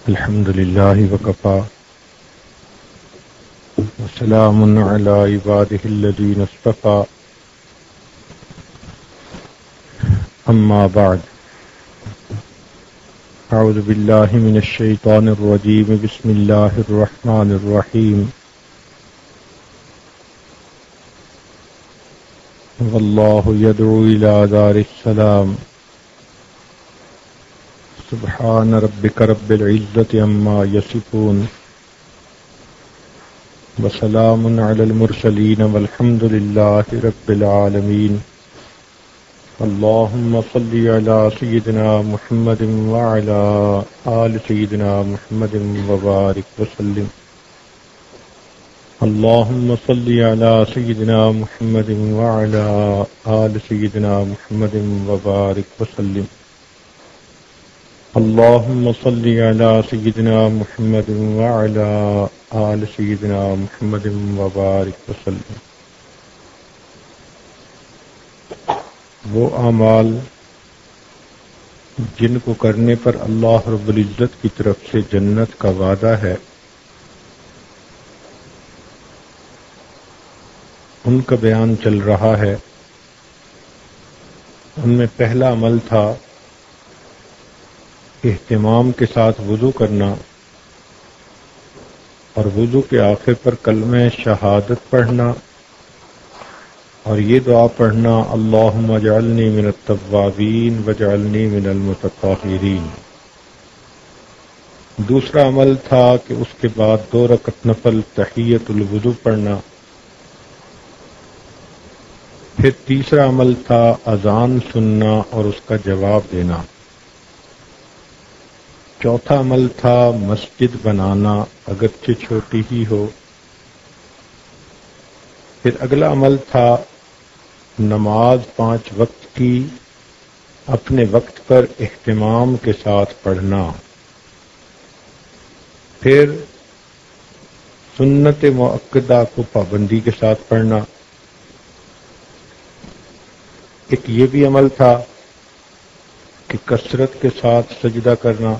الحمد لله وكفى وسلام على عباده الذين اصطفى أما بعد أعوذ بالله من الشيطان الرجيم بسم الله الرحمن الرحيم والله يدعو إلى دار السلام سبحان ربك رب العزة عما يصفون وسلام على المرسلين والحمد لله رب العالمين اللهم صل على سيدنا محمد وعلى آل سيدنا محمد وبارك وسلم اللهم صل على سيدنا محمد وعلى آل سيدنا محمد وبارك وسلم اللهم صل على سيدنا محمد وعلى آل سيدنا محمد وبارك وسلم. وہ اعمال جن کو کرنے پر اللہ رب العزت کی طرف سے جنت کا وعدہ ہے، ان کا بیان چل رہا ہے. ان میں پہلا عمل تھا اہتمام کے ساتھ وضو کرنا اور وضو کے آخر پر کلمہ شہادت پڑھنا اور یہ دعا پڑھنا اللہم اجعلنی من التوابین واجعلنی من المتطہرین. دوسرا عمل تھا کہ اس کے بعد 2 رکعت نفل تحیۃ الوضو پڑھنا. پھر تیسرا عمل تھا اذان سننا اور اس کا جواب دینا. چوتھا عمل تھا مسجد بنانا اگرچہ چھوٹی ہی ہو. پھر اگلا عمل تھا نماز 5 وقت کی اپنے وقت پر اہتمام کے ساتھ پڑھنا. پھر سنت مؤکدہ کو پابندی کے ساتھ پڑھنا. ایک یہ بھی عمل تھا کہ کثرت کے ساتھ سجدہ کرنا.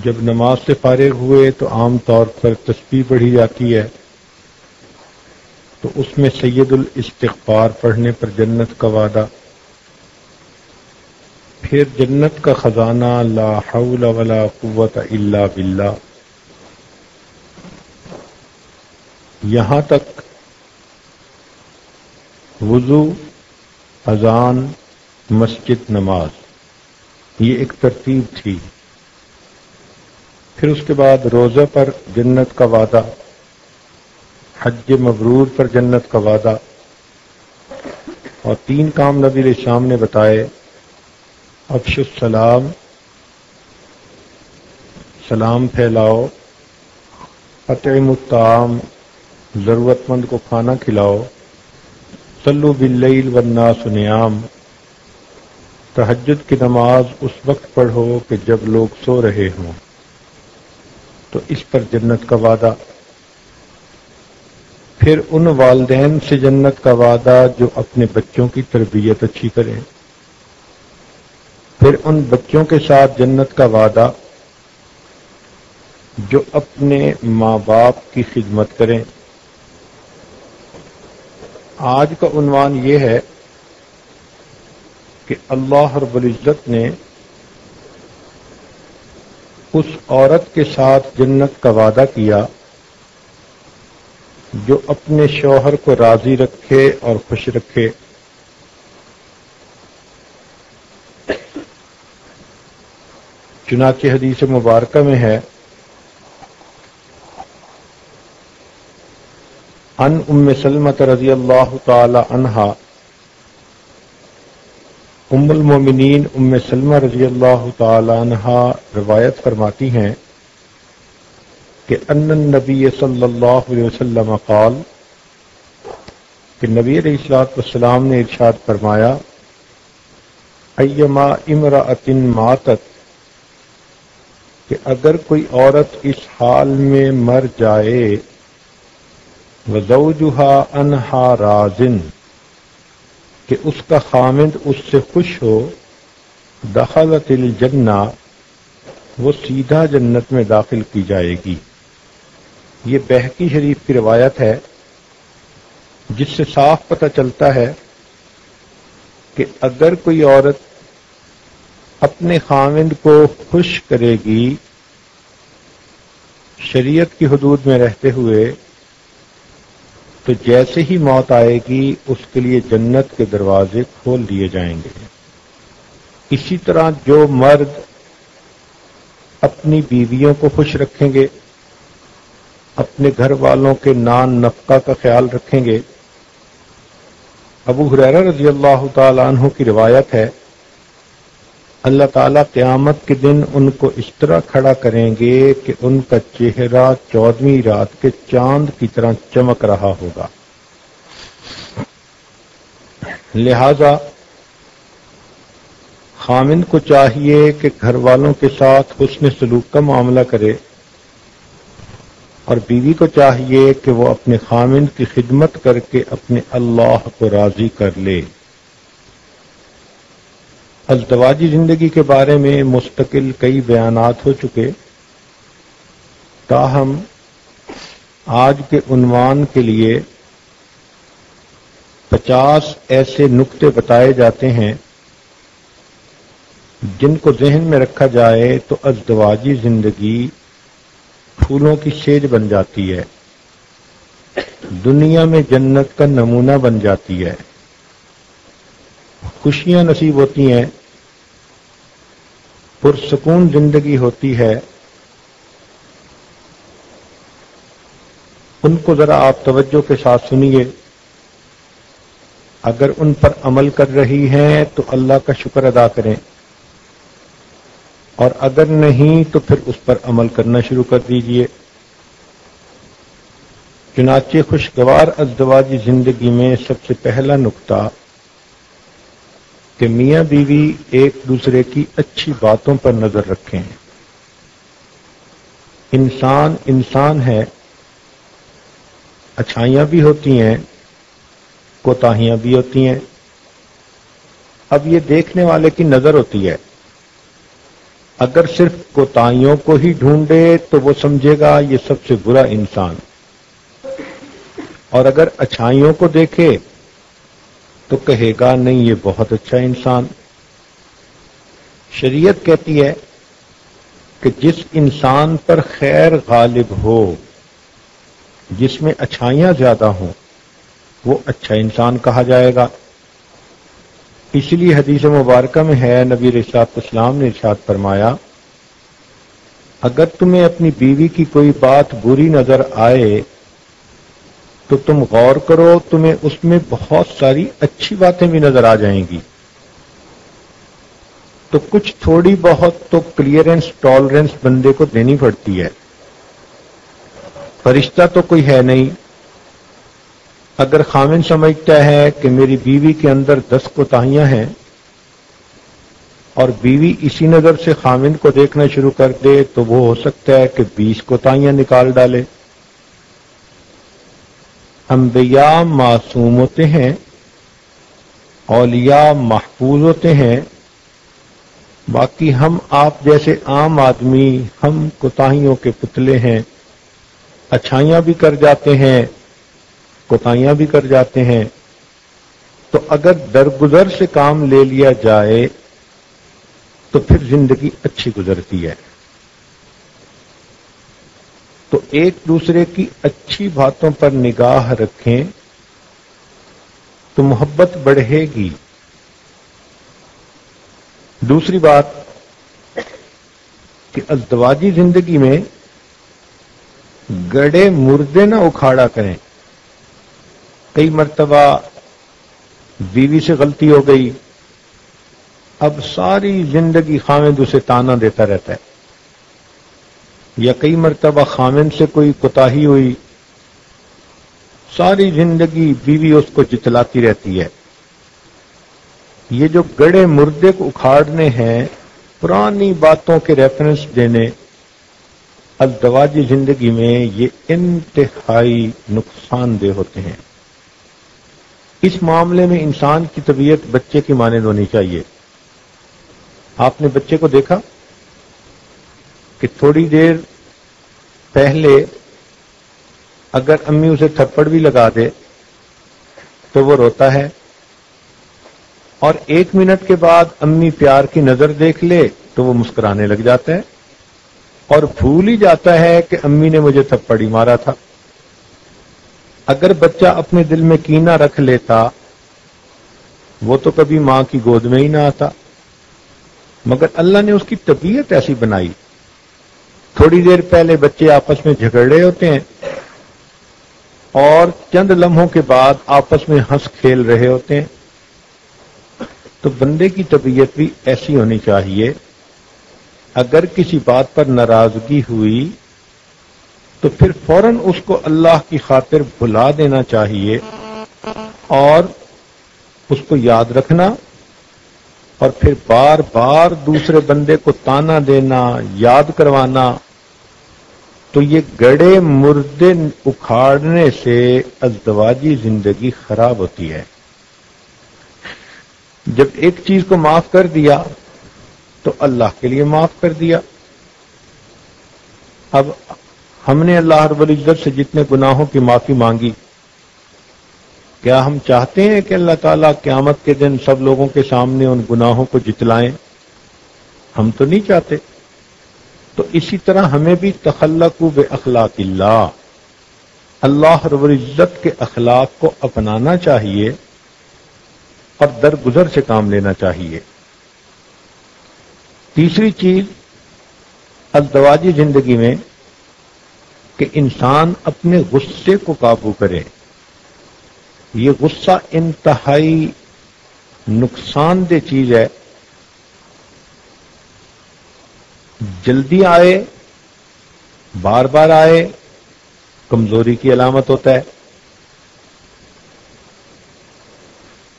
جب نماز سے فارغ ہوئے تو عام طور پر تسبیح پڑھی جاتی ہے، تو اس میں سید الاستغفار پڑھنے پر جنت کا وعدہ. پھر جنت کا خزانہ لا حول ولا قوت الا باللہ. یہاں تک وضو، اذان، مسجد، نماز، یہ ایک ترتیب تھی. پھر اس کے بعد روزہ پر جنت کا وعدہ، حج مبرور پر جنت کا وعدہ، اور 3 کام نبی علیہ السلام نے بتائے: افش السلام، سلام پھیلاؤ، اطعموا الطعام، ضرورت مند کو کھانا کھلاؤ، صلوا باللیل والناس نیام، تہجد کی نماز اس وقت پڑھو کہ جب لوگ سو رہے ہوں. تو اس پر جنت کا وعدہ. پھر ان والدین سے جنت کا وعدہ جو اپنے بچوں کی تربیت اچھی کریں. پھر ان بچوں کے ساتھ جنت کا وعدہ جو اپنے ماں باپ کی خدمت کریں. آج کا عنوان یہ ہے کہ اللہ رب العزت نے اس عورت کے ساتھ جنت کا وعدہ کیا جو اپنے شوہر کو راضی رکھے اور خوش رکھے. چنانچہ حدیث مبارکہ میں ہے: عن ام سلمہ رضی اللہ تعالی عنہا، ام المومنین ام سلمہ رضی اللہ تعالی عنہا روایت فرماتی ہیں کہ ان النبی صلی اللہ علیہ وسلم قال، کہ نبی علیہ الصلوۃ والسلام نے ارشاد فرمایا: ایما امرأۃ ماتت، کہ اگر کوئی عورت اس حال میں مر جائے وزوجها عنها راضٍ، کہ اس کا خامند اس سے خوش ہو، دخلت الجنہ، وہ سیدھا جنت میں داخل کی جائے گی۔ یہ بہقی شریف کی روایت ہے، جس سے صاف پتہ چلتا ہے کہ اگر کوئی عورت اپنے خاوند کو خوش کرے گی شریعت کی حدود میں رہتے ہوئے، تو جیسے ہی موت آئے گی اس کے لیے جنت کے دروازے کھول دیے جائیں گے۔ اسی طرح جو مرد اپنی بیویوں کو خوش رکھیں گے، اپنے گھر والوں کے نان نفقہ کا خیال رکھیں گے، ابو ہریرہ رضی اللہ تعالی عنہ کی روایت ہے، اللہ تعالیٰ قیامت کے دن ان کو اس طرح کھڑا کریں گے کہ ان کا چہرہ 14ویں رات کے چاند کی طرح چمک رہا ہوگا۔ لہذا خاوند کو چاہیے کہ گھر والوں کے ساتھ حسن سلوک کا معاملہ کرے، اور بیوی کو چاہیے کہ وہ اپنے خاوند کی خدمت کر کے اپنے اللہ کو راضی کر لے۔ ازدواجی زندگی کے بارے میں مستقل کئی بیانات ہو چکے، تاہم آج کے عنوان کے لیے 50 ایسے نکتے بتائے جاتے ہیں جن کو ذہن میں رکھا جائے تو ازدواجی زندگی پھولوں کی سیج بن جاتی ہے، دنیا میں جنت کا نمونہ بن جاتی ہے، خوشیاں نصیب ہوتی ہیں، پرسکون زندگی ہوتی ہے۔ ان کو ذرا آپ توجہ کے ساتھ سنیے، اگر ان پر عمل کر رہی ہیں تو اللہ کا شکر ادا کریں، اور اگر نہیں تو پھر اس پر عمل کرنا شروع کر دیجئے۔ چنانچہ خوشگوار ازدواجی زندگی میں سب سے پہلا نقطہ کہ میاں بیوی ایک دوسرے کی اچھی باتوں پر نظر رکھیں۔ انسان انسان ہے، اچھائیاں بھی ہوتی ہیں، کوتاہیاں بھی ہوتی ہیں۔ اب یہ دیکھنے والے کی نظر ہوتی ہے، اگر صرف کوتاہیوں کو ہی ڈھونڈے تو وہ سمجھے گا یہ سب سے برا انسان، اور اگر اچھائیوں کو دیکھے تو کہے گا نہیں یہ بہت اچھا انسان۔ شریعت کہتی ہے کہ جس انسان پر خیر غالب ہو، جس میں اچھائیاں زیادہ ہوں، وہ اچھا انسان کہا جائے گا۔ اس لیے حدیث مبارکہ میں ہے، نبی علیہ الصلوۃ والسلام نے ارشاد فرمایا، اگر تمہیں اپنی بیوی کی کوئی بات بری نظر آئے تو تم غور کرو، تمہیں اس میں بہت ساری اچھی باتیں بھی نظر آ جائیں گی۔ تو کچھ تھوڑی بہت تو کلیئرنس ٹالرنس بندے کو دینی پڑتی ہے، فرشتہ تو کوئی ہے نہیں۔ اگر خاوند سمجھتا ہے کہ میری بیوی کے اندر 10 کوتاہیاں ہیں، اور بیوی اسی نظر سے خاوند کو دیکھنا شروع کر دے تو وہ ہو سکتا ہے کہ 20 کوتاہیاں نکال ڈالے۔ انبیاء معصوم ہوتے ہیں، اولیاء محفوظ ہوتے ہیں، باقی ہم آپ جیسے عام آدمی ہم کوتاہیوں کے پتلے ہیں، اچھائیاں بھی کر جاتے ہیں، کوتاہیاں بھی کر جاتے ہیں۔ تو اگر درگزر سے کام لے لیا جائے تو پھر زندگی اچھی گزرتی ہے۔ تو ایک دوسرے کی اچھی باتوں پر نگاہ رکھیں تو محبت بڑھے گی۔ دوسری بات کہ ازدواجی زندگی میں گڑے مردے نہ اکھاڑا کریں۔ کئی مرتبہ بیوی سے غلطی ہو گئی، اب ساری زندگی خاوند اسے تانا دیتا رہتا ہے، یا کئی مرتبہ خاوند سے کوئی کوتاہی ہوئی، ساری زندگی بیوی اس کو جتلاتی رہتی ہے۔ یہ جو گڑے مردے کو اکھاڑنے ہیں، پرانی باتوں کے ریفرنس دینے، ازدواجی زندگی میں یہ انتہائی نقصان دہ ہوتے ہیں۔ اس معاملے میں انسان کی طبیعت بچے کی مانند ہونی چاہیے۔ آپ نے بچے کو دیکھا، کہ تھوڑی دیر پہلے اگر امی اسے تھپڑ بھی لگا دے تو وہ روتا ہے، اور 1 منٹ کے بعد امی پیار کی نظر دیکھ لے تو وہ مسکرانے لگ جاتا ہے اور بھول ہی جاتا ہے کہ امی نے مجھے تھپڑ ہی مارا تھا۔ اگر بچہ اپنے دل میں کینہ رکھ لیتا وہ تو کبھی ماں کی گود میں ہی نہ آتا، مگر اللہ نے اس کی طبیعت ایسی بنائی، تھوڑی دیر پہلے بچے آپس میں جھگڑ رہے ہوتے ہیں اور چند لمحوں کے بعد آپس میں ہنس کھیل رہے ہوتے ہیں۔ تو بندے کی طبیعت بھی ایسی ہونی چاہیے، اگر کسی بات پر ناراضگی ہوئی تو پھر فوراً اس کو اللہ کی خاطر بھلا دینا چاہیے اور اس کو یاد رکھنا، اور پھر بار بار دوسرے بندے کو تانا دینا، یاد کروانا، تو یہ گڑے مردے اکھاڑنے سے ازدواجی زندگی خراب ہوتی ہے۔ جب ایک چیز کو معاف کر دیا تو اللہ کے لیے معاف کر دیا۔ اب ہم نے اللہ رب العزت سے جتنے گناہوں کی معافی مانگی، کیا ہم چاہتے ہیں کہ اللہ تعالیٰ قیامت کے دن سب لوگوں کے سامنے ان گناہوں کو جتلائیں؟ ہم تو نہیں چاہتے۔ تو اسی طرح ہمیں بھی تخلقوا باخلاق اللہ، اللہ رب العزت کے اخلاق کو اپنانا چاہیے اور درگزر سے کام لینا چاہیے۔ تیسری چیز ازدواجی زندگی میں کہ انسان اپنے غصے کو قابو کرے۔ یہ غصہ انتہائی نقصان دہ چیز ہے، جلدی آئے، بار بار آئے، کمزوری کی علامت ہوتا ہے۔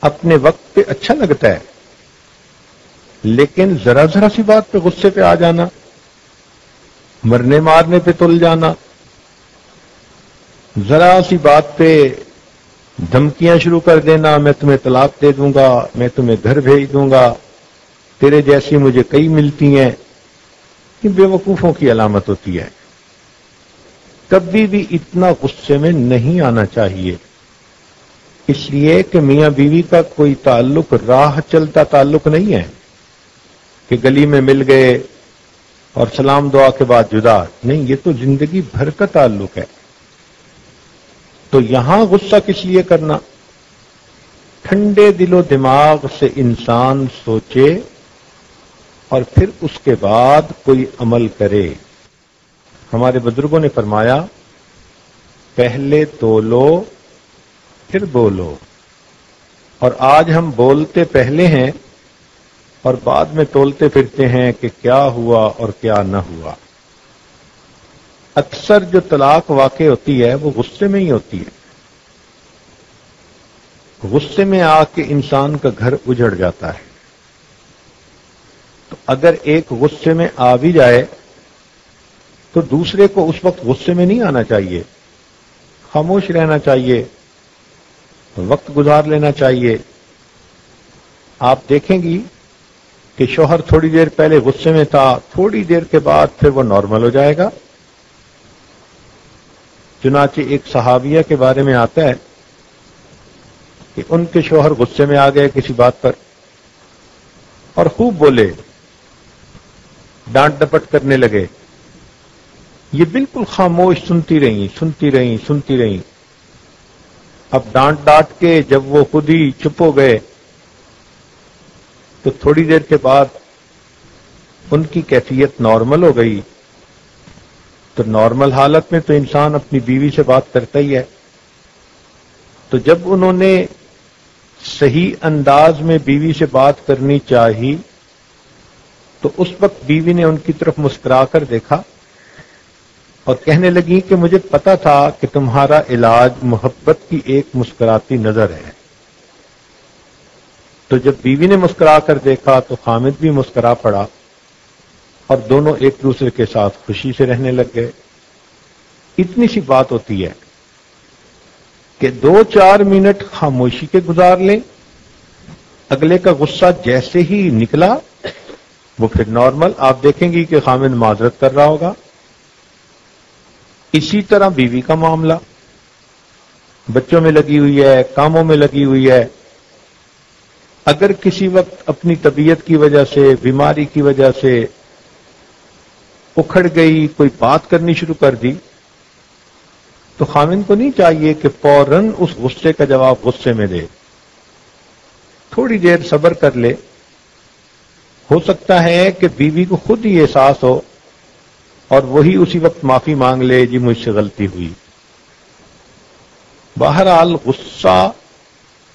اپنے وقت پہ اچھا لگتا ہے، لیکن ذرا ذرا سی بات پہ غصے پہ آ جانا، مرنے مارنے پہ تل جانا، ذرا سی بات پہ دھمکیاں شروع کر دینا، میں تمہیں طلاق دے دوں گا، میں تمہیں گھر بھیج دوں گا، تیرے جیسی مجھے کئی ملتی ہیں، یہ بے وقوفوں کی علامت ہوتی ہے۔ کبھی بھی اتنا غصے میں نہیں آنا چاہیے، اس لیے کہ میاں بیوی کا کوئی تعلق راہ چلتا تعلق نہیں ہے کہ گلی میں مل گئے اور سلام دعا کے بعد جدا، نہیں، یہ تو زندگی بھر کا تعلق ہے۔ تو یہاں غصہ کس لیے کرنا؟ ٹھنڈے دل و دماغ سے انسان سوچے اور پھر اس کے بعد کوئی عمل کرے۔ ہمارے بزرگوں نے فرمایا، پہلے تولو پھر بولو، اور آج ہم بولتے پہلے ہیں اور بعد میں تولتے پھرتے ہیں کہ کیا ہوا اور کیا نہ ہوا۔ اکثر جو طلاق واقع ہوتی ہے وہ غصے میں ہی ہوتی ہے، غصے میں آ کے انسان کا گھر اجڑ جاتا ہے۔ تو اگر ایک غصے میں آ بھی جائے تو دوسرے کو اس وقت غصے میں نہیں آنا چاہیے، خاموش رہنا چاہیے، وقت گزار لینا چاہیے۔ آپ دیکھیں گی کہ شوہر تھوڑی دیر پہلے غصے میں تھا، تھوڑی دیر کے بعد پھر وہ نارمل ہو جائے گا۔ چنانچہ ایک صحابیہ کے بارے میں آتا ہے کہ ان کے شوہر غصے میں آ گئے کسی بات پر اور خوب بولے، ڈانٹ ڈپٹ کرنے لگے، یہ بالکل خاموش سنتی رہیں۔ اب ڈانٹ ڈانٹ کے جب وہ خود ہی چپ ہو گئے تو تھوڑی دیر کے بعد ان کی کیفیت نارمل ہو گئی۔ تو نارمل حالت میں تو انسان اپنی بیوی سے بات کرتا ہی ہے۔ تو جب انہوں نے صحیح انداز میں بیوی سے بات کرنی چاہی تو اس وقت بیوی نے ان کی طرف مسکرا کر دیکھا اور کہنے لگی کہ مجھے پتا تھا کہ تمہارا علاج محبت کی ایک مسکراتی نظر ہے۔ تو جب بیوی نے مسکرا کر دیکھا تو حامد بھی مسکرا پڑا اور دونوں ایک دوسرے کے ساتھ خوشی سے رہنے لگ گئے۔ اتنی سی بات ہوتی ہے کہ 2-4 منٹ خاموشی کے گزار لیں، اگلے کا غصہ جیسے ہی نکلا وہ پھر نارمل آپ دیکھیں گی کہ خامند معذرت کر رہا ہوگا. اسی طرح بیوی کا معاملہ، بچوں میں لگی ہوئی ہے، کاموں میں لگی ہوئی ہے، اگر کسی وقت اپنی طبیعت کی وجہ سے، بیماری کی وجہ سے اکھڑ گئی، کوئی بات کرنی شروع کر دی، تو خامند کو نہیں چاہیے کہ فوراً اس غصے کا جواب غصے میں دے. تھوڑی دیر صبر کر لے. ہو سکتا ہے کہ بیوی کو خود ہی احساس ہو اور وہی اسی وقت معافی مانگ لے، جی مجھ سے غلطی ہوئی. بہرحال غصہ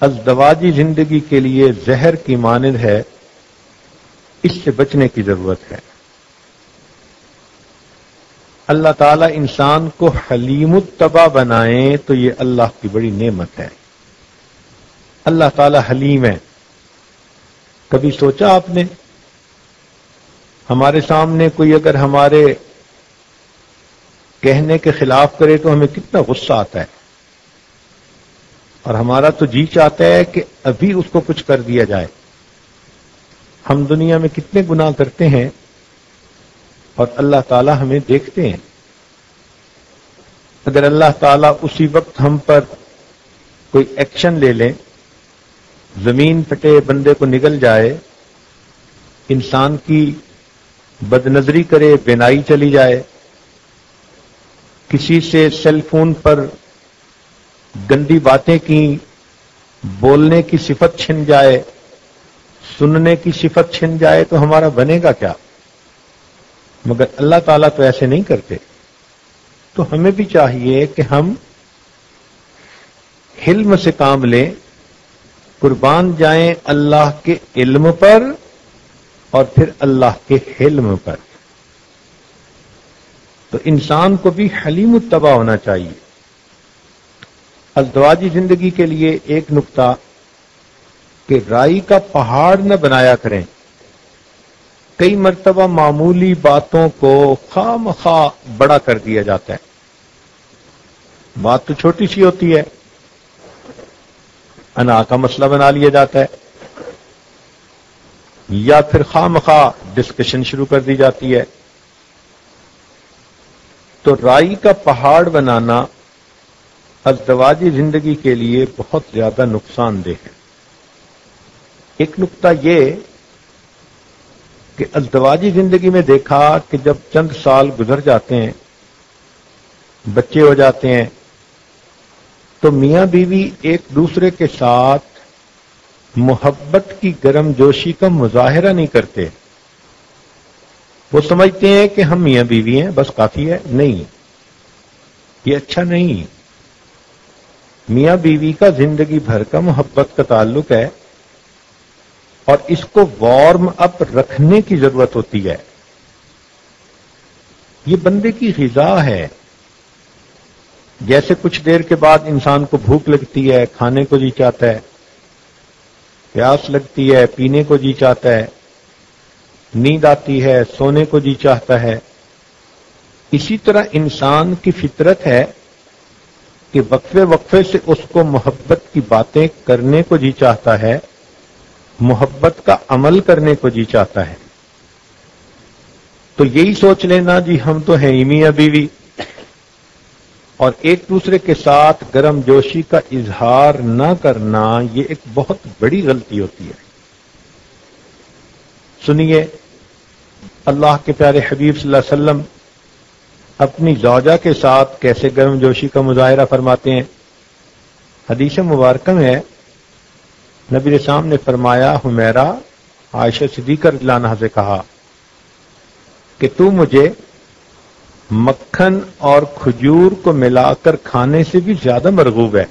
ازدواجی زندگی کے لیے زہر کی مانند ہے، اس سے بچنے کی ضرورت ہے. اللہ تعالیٰ انسان کو حلیم الطبع بنائے تو یہ اللہ کی بڑی نعمت ہے. اللہ تعالیٰ حلیم ہے. کبھی سوچا آپ نے ہمارے سامنے کوئی اگر ہمارے کہنے کے خلاف کرے تو ہمیں کتنا غصہ آتا ہے، اور ہمارا تو جی چاہتا ہے کہ ابھی اس کو کچھ کر دیا جائے. ہم دنیا میں کتنے گناہ کرتے ہیں اور اللہ تعالیٰ ہمیں دیکھتے ہیں. اگر اللہ تعالیٰ اسی وقت ہم پر کوئی ایکشن لے لیں، زمین پھٹے، بندے کو نگل جائے، انسان کی بد نظری کرے، بینائی چلی جائے، کسی سے سیل فون پر گندی باتیں کی، بولنے کی صفت چھن جائے، سننے کی صفت چھن جائے، تو ہمارا بنے گا کیا؟ مگر اللہ تعالیٰ تو ایسے نہیں کرتے. تو ہمیں بھی چاہیے کہ ہم حلم سے کام لیں، قربان جائیں اللہ کے علم پر اور پھر اللہ کے حلم پر. تو انسان کو بھی حلیم الطبع ہونا چاہیے. ازدواجی زندگی کے لیے ایک نقطہ کہ رائی کا پہاڑ نہ بنایا کریں. کئی مرتبہ معمولی باتوں کو خواہ مخواہ بڑا کر دیا جاتا ہے. بات تو چھوٹی سی ہوتی ہے، انا کا مسئلہ بنا لیا جاتا ہے، یا پھر خواہ مخواہ ڈسکشن شروع کر دی جاتی ہے. تو رائی کا پہاڑ بنانا ازدواجی زندگی کے لیے بہت زیادہ نقصان دہ ہے. ایک نقطہ یہ کہ ازدواجی زندگی میں دیکھا کہ جب چند سال گزر جاتے ہیں، بچے ہو جاتے ہیں، تو میاں بیوی ایک دوسرے کے ساتھ محبت کی گرم جوشی کا مظاہرہ نہیں کرتے. وہ سمجھتے ہیں کہ ہم میاں بیوی ہیں، بس کافی ہے. نہیں، یہ اچھا نہیں. میاں بیوی کا زندگی بھر کا محبت کا تعلق ہے، اور اس کو وارم اپ رکھنے کی ضرورت ہوتی ہے. یہ بندے کی غذا ہے. جیسے کچھ دیر کے بعد انسان کو بھوک لگتی ہے، کھانے کو جی چاہتا ہے، پیاس لگتی ہے، پینے کو جی چاہتا ہے، نیند آتی ہے، سونے کو جی چاہتا ہے. اسی طرح انسان کی فطرت ہے کہ وقفے وقفے سے اس کو محبت کی باتیں کرنے کو جی چاہتا ہے، محبت کا عمل کرنے کو جی چاہتا ہے. تو یہی سوچ لینا جی ہم تو ہیں ہی میاں بیوی، اور ایک دوسرے کے ساتھ گرم جوشی کا اظہار نہ کرنا، یہ ایک بہت بڑی غلطی ہوتی ہے. سنیے اللہ کے پیارے حبیب صلی اللہ علیہ وسلم اپنی زوجہ کے ساتھ کیسے گرم جوشی کا مظاہرہ فرماتے ہیں. حدیث مبارکہ میں ہے، نبی اسلام نے فرمایا، حمیرہ عائشہ صدیقہ رضی اللہ عنہا سے کہا کہ تو مجھے مکھن اور کھجور کو ملا کر کھانے سے بھی زیادہ مرغوب ہے،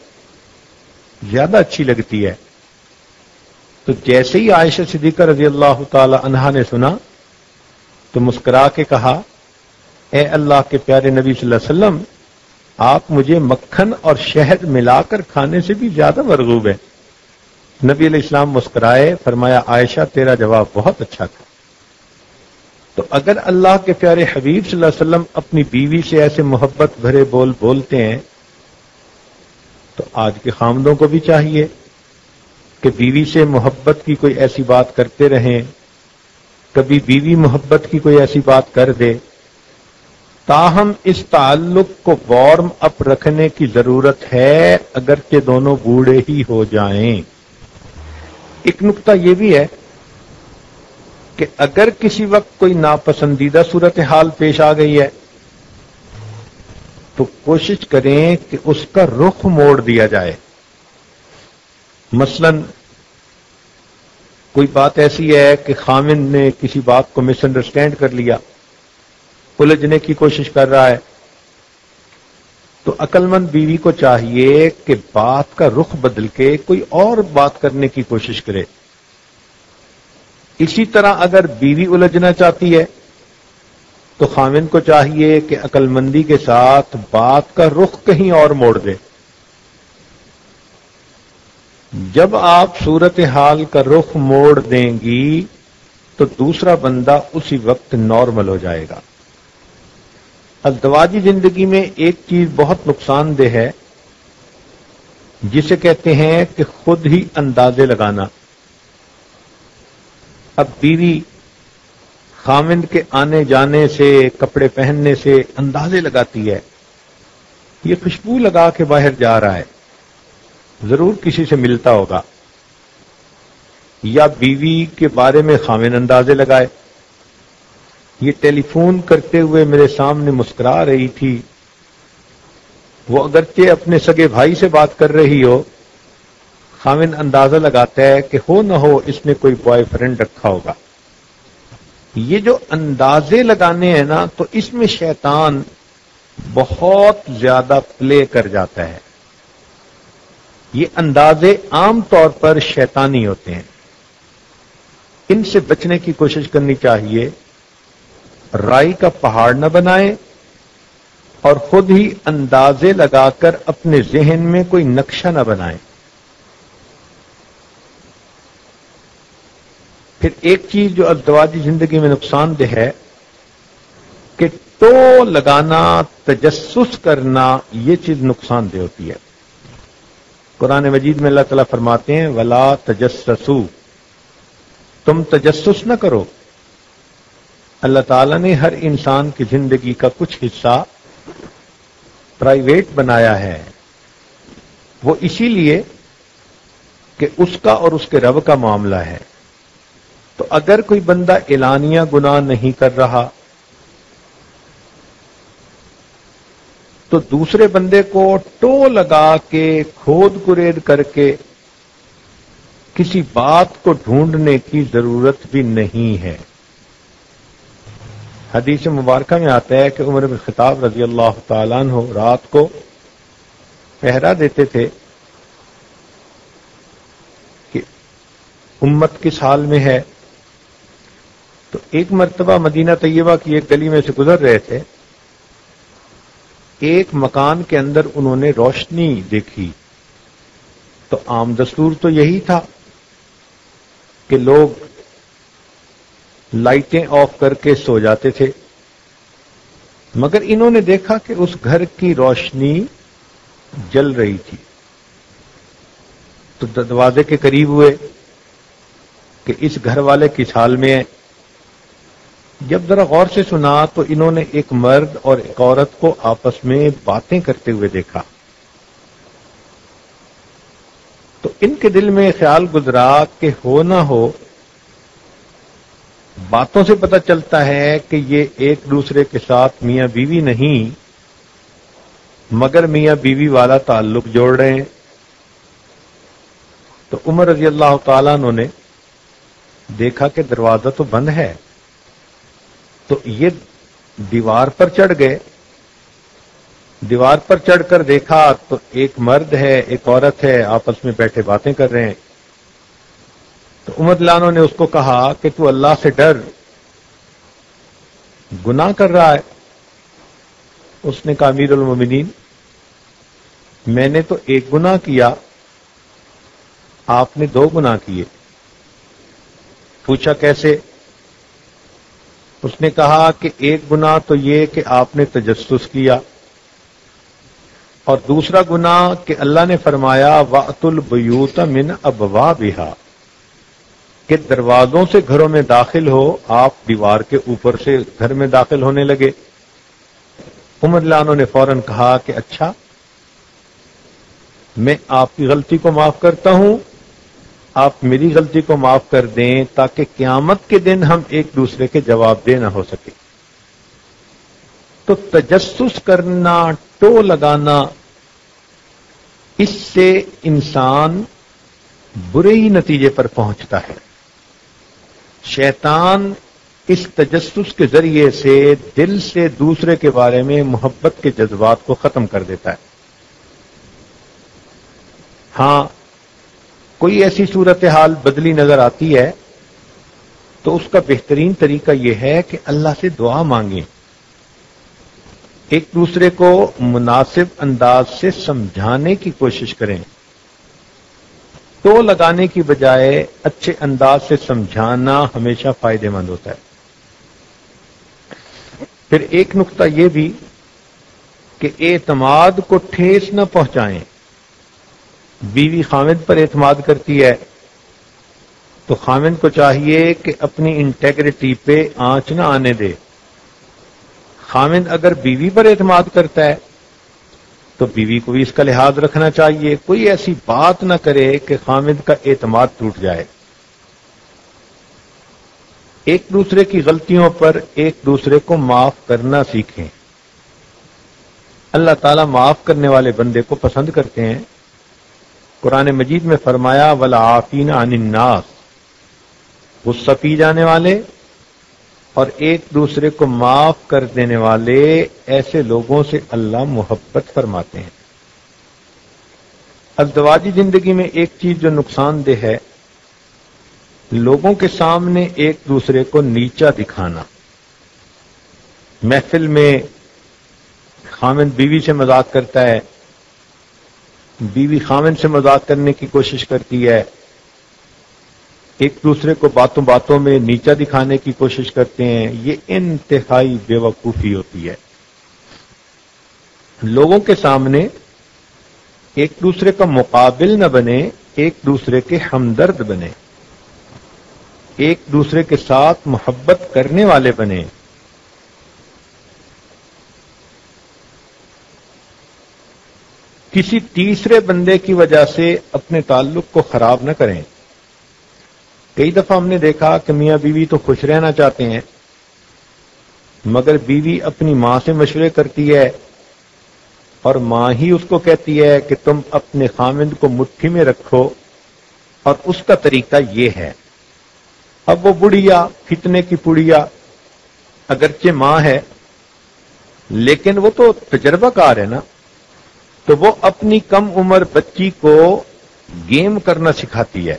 زیادہ اچھی لگتی ہے. تو جیسے ہی عائشہ صدیقہ رضی اللہ تعالی عنہا نے سنا تو مسکرا کے کہا، اے اللہ کے پیارے نبی صلی اللہ علیہ وسلم، آپ مجھے مکھن اور شہد ملا کر کھانے سے بھی زیادہ مرغوب ہیں. نبی علیہ السلام مسکرائے، فرمایا، عائشہ تیرا جواب بہت اچھا تھا. تو اگر اللہ کے پیارے حبیب صلی اللہ علیہ وسلم اپنی بیوی سے ایسے محبت بھرے بول بولتے ہیں، تو آج کے خامدوں کو بھی چاہیے کہ بیوی سے محبت کی کوئی ایسی بات کرتے رہیں کبھی بیوی محبت کی کوئی ایسی بات کر دے، تاہم اس تعلق کو وارم اپ رکھنے کی ضرورت ہے اگرچہ دونوں بوڑھے ہی ہو جائیں۔ ایک نقطہ یہ بھی ہے کہ اگر کسی وقت کوئی ناپسندیدہ صورتحال پیش آ گئی ہے تو کوشش کریں کہ اس کا رخ موڑ دیا جائے۔ مثلا کوئی بات ایسی ہے کہ خامند نے کسی بات کو مس انڈرسٹینڈ کر لیا، الجھنے کی کوشش کر رہا ہے، تو عقل مند بیوی کو چاہیے کہ بات کا رخ بدل کے کوئی اور بات کرنے کی کوشش کرے۔ اسی طرح اگر بیوی الجھنا چاہتی ہے تو خامند کو چاہیے کہ عقل مندی کے ساتھ بات کا رخ کہیں اور موڑ دے۔ جب آپ صورتحال کا رخ موڑ دیں گی تو دوسرا بندہ اسی وقت نارمل ہو جائے گا۔ ازدواجی زندگی میں ایک چیز بہت نقصان دہ ہے جسے کہتے ہیں کہ خود ہی اندازے لگانا۔ اب بیوی خامند کے آنے جانے سے، کپڑے پہننے سے اندازے لگاتی ہے، یہ خوشبو لگا کے باہر جا رہا ہے، ضرور کسی سے ملتا ہوگا، یا بیوی کے بارے میں خامند اندازے لگائے، یہ ٹیلی فون کرتے ہوئے میرے سامنے مسکرا رہی تھی، وہ اگرچہ اپنے سگے بھائی سے بات کر رہی ہو، خامند اندازہ لگاتا ہے کہ ہو نہ ہو اس نے کوئی بوائے فرینڈ رکھا ہوگا۔ یہ جو اندازے لگانے ہیں نا، تو اس میں شیطان بہت زیادہ پلے کر جاتا ہے۔ یہ اندازے عام طور پر شیطانی ہوتے ہیں، ان سے بچنے کی کوشش کرنی چاہیے۔ رائی کا پہاڑ نہ بنائیں اور خود ہی اندازے لگا کر اپنے ذہن میں کوئی نقشہ نہ بنائیں۔ پھر ایک چیز جو ازدواجی زندگی میں نقصان دہ ہے کہ ٹو لگانا، تجسس کرنا، یہ چیز نقصان دہ ہوتی ہے۔ قرآن مجید میں اللہ تعالیٰ فرماتے ہیں وَلَا تَجَسَّسُوا، تم تجسس نہ کرو۔ اللہ تعالیٰ نے ہر انسان کی زندگی کا کچھ حصہ پرائیویٹ بنایا ہے، وہ اسی لیے کہ اس کا اور اس کے رب کا معاملہ ہے۔ تو اگر کوئی بندہ اعلانیہ گناہ نہیں کر رہا تو دوسرے بندے کو ٹو لگا کے، کھود کرید کر کے کسی بات کو ڈھونڈنے کی ضرورت بھی نہیں ہے۔ حدیث مبارکہ میں آتا ہے کہ عمر بن خطاب رضی اللہ تعالیٰ عنہ رات کو پہرا دیتے تھے کہ امت کس حال میں ہے۔ تو ایک مرتبہ مدینہ طیبہ کی ایک گلی میں سے گزر رہے تھے، ایک مکان کے اندر انہوں نے روشنی دیکھی، تو عام دستور تو یہی تھا کہ لوگ لائٹیں آف کر کے سو جاتے تھے، مگر انہوں نے دیکھا کہ اس گھر کی روشنی جل رہی تھی، تو دروازے کے قریب ہوئے کہ اس گھر والے کس حال میں ہیں۔ جب ذرا غور سے سنا تو انہوں نے ایک مرد اور ایک عورت کو آپس میں باتیں کرتے ہوئے دیکھا، تو ان کے دل میں خیال گزرا کہ ہو نہ ہو باتوں سے پتہ چلتا ہے کہ یہ ایک دوسرے کے ساتھ میاں بیوی نہیں مگر میاں بیوی والا تعلق جوڑ رہے ہیں۔ تو عمر رضی اللہ تعالیٰ عنہ نے دیکھا کہ دروازہ تو بند ہے، تو یہ دیوار پر چڑھ گئے، دیوار پر چڑھ کر دیکھا تو ایک مرد ہے ایک عورت ہے، آپس میں بیٹھے باتیں کر رہے ہیں۔ تو عمر لانو نے اس کو کہا کہ تو اللہ سے ڈر، گناہ کر رہا ہے۔ اس نے کہا امیر المومنین میں نے تو ایک گناہ کیا، آپ نے 2 گناہ کیے۔ پوچھا کیسے؟ اس نے کہا کہ ایک گناہ تو یہ کہ آپ نے تجسس کیا، اور دوسرا گناہ کہ اللہ نے فرمایا وَأْتُوا الْبُيُوتَ مِنْ أَبْوَابِهَا، کہ دروازوں سے گھروں میں داخل ہو، آپ دیوار کے اوپر سے گھر میں داخل ہونے لگے۔ عمر رضی اللہ عنہ نے فوراً کہا کہ اچھا، میں آپ کی غلطی کو معاف کرتا ہوں، آپ میری غلطی کو معاف کر دیں تاکہ قیامت کے دن ہم ایک دوسرے کے جواب دے نہ ہو سکے۔ تو تجسس کرنا، ٹو لگانا، اس سے انسان برے ہی نتیجے پر پہنچتا ہے۔ شیطان اس تجسس کے ذریعے سے دل سے دوسرے کے بارے میں محبت کے جذبات کو ختم کر دیتا ہے۔ ہاں، کوئی ایسی صورتحال بدلی نظر آتی ہے تو اس کا بہترین طریقہ یہ ہے کہ اللہ سے دعا مانگیں، ایک دوسرے کو مناسب انداز سے سمجھانے کی کوشش کریں، تو لگانے کی بجائے اچھے انداز سے سمجھانا ہمیشہ فائدہ مند ہوتا ہے۔ پھر ایک نقطہ یہ بھی کہ اعتماد کو ٹھیس نہ پہنچائیں۔ بیوی خاوند پر اعتماد کرتی ہے تو خاوند کو چاہیے کہ اپنی انٹیگریٹی پہ آنچ نہ آنے دے۔ خاوند اگر بیوی پر اعتماد کرتا ہے تو بیوی کو بھی اس کا لحاظ رکھنا چاہیے، کوئی ایسی بات نہ کرے کہ خاوند کا اعتماد ٹوٹ جائے۔ ایک دوسرے کی غلطیوں پر ایک دوسرے کو معاف کرنا سیکھیں۔ اللہ تعالیٰ معاف کرنے والے بندے کو پسند کرتے ہیں۔ قرآن مجید میں فرمایا وَالْعَافِينَ عَنِ النَّاسِ، غصہ پی جانے والے اور ایک دوسرے کو معاف کر دینے والے، ایسے لوگوں سے اللہ محبت فرماتے ہیں۔ ازدواجی زندگی میں ایک چیز جو نقصان دہ ہے، لوگوں کے سامنے ایک دوسرے کو نیچا دکھانا۔ محفل میں خاوند بیوی سے مذاق کرتا ہے، بیوی خاوند سے مذاق کرنے کی کوشش کرتی ہے، ایک دوسرے کو باتوں باتوں میں نیچا دکھانے کی کوشش کرتے ہیں، یہ انتہائی بے وقوفی ہوتی ہے۔ لوگوں کے سامنے ایک دوسرے کا مقابل نہ بنے، ایک دوسرے کے ہمدرد بنے، ایک دوسرے کے ساتھ محبت کرنے والے بنے۔ کسی تیسرے بندے کی وجہ سے اپنے تعلق کو خراب نہ کریں۔ کئی دفعہ ہم نے دیکھا کہ میاں بیوی تو خوش رہنا چاہتے ہیں، مگر بیوی اپنی ماں سے مشورے کرتی ہے اور ماں ہی اس کو کہتی ہے کہ تم اپنے خاوند کو مٹھی میں رکھو، اور اس کا طریقہ یہ ہے۔ اب وہ بڑھیا، فتنے کی پڑیا، اگرچہ ماں ہے لیکن وہ تو تجربہ کار ہے نا، تو وہ اپنی کم عمر بچی کو گیم کرنا سکھاتی ہے۔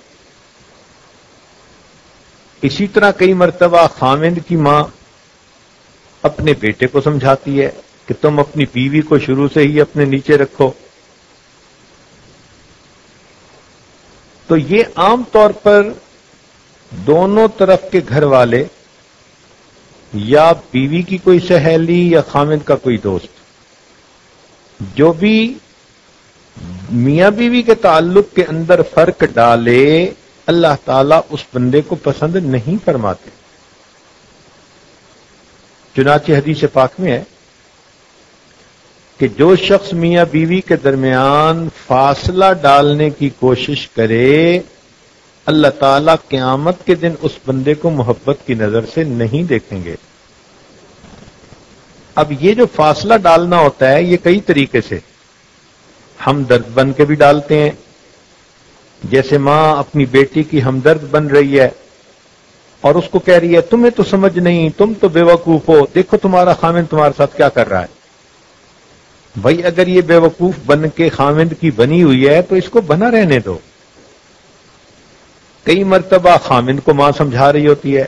اسی طرح کئی مرتبہ خاوند کی ماں اپنے بیٹے کو سمجھاتی ہے کہ تم اپنی بیوی کو شروع سے ہی اپنے نیچے رکھو۔ تو یہ عام طور پر دونوں طرف کے گھر والے، یا بیوی کی کوئی سہیلی یا خاوند کا کوئی دوست، جو بھی میاں بیوی کے تعلق کے اندر فرق ڈالے، اللہ تعالیٰ اس بندے کو پسند نہیں فرماتے۔ چنانچہ حدیث پاک میں ہے کہ جو شخص میاں بیوی کے درمیان فاصلہ ڈالنے کی کوشش کرے، اللہ تعالیٰ قیامت کے دن اس بندے کو محبت کی نظر سے نہیں دیکھیں گے۔ اب یہ جو فاصلہ ڈالنا ہوتا ہے، یہ کئی طریقے سے ہمدرد بن کے بھی ڈالتے ہیں، جیسے ماں اپنی بیٹی کی ہمدرد بن رہی ہے اور اس کو کہہ رہی ہے تمہیں تو سمجھ نہیں، تم تو بے وقوف ہو، دیکھو تمہارا خاوند تمہارے ساتھ کیا کر رہا ہے۔ بھائی اگر یہ بے وقوف بن کے خاوند کی بنی ہوئی ہے تو اس کو بنا رہنے دو۔ کئی مرتبہ خاوند کو ماں سمجھا رہی ہوتی ہے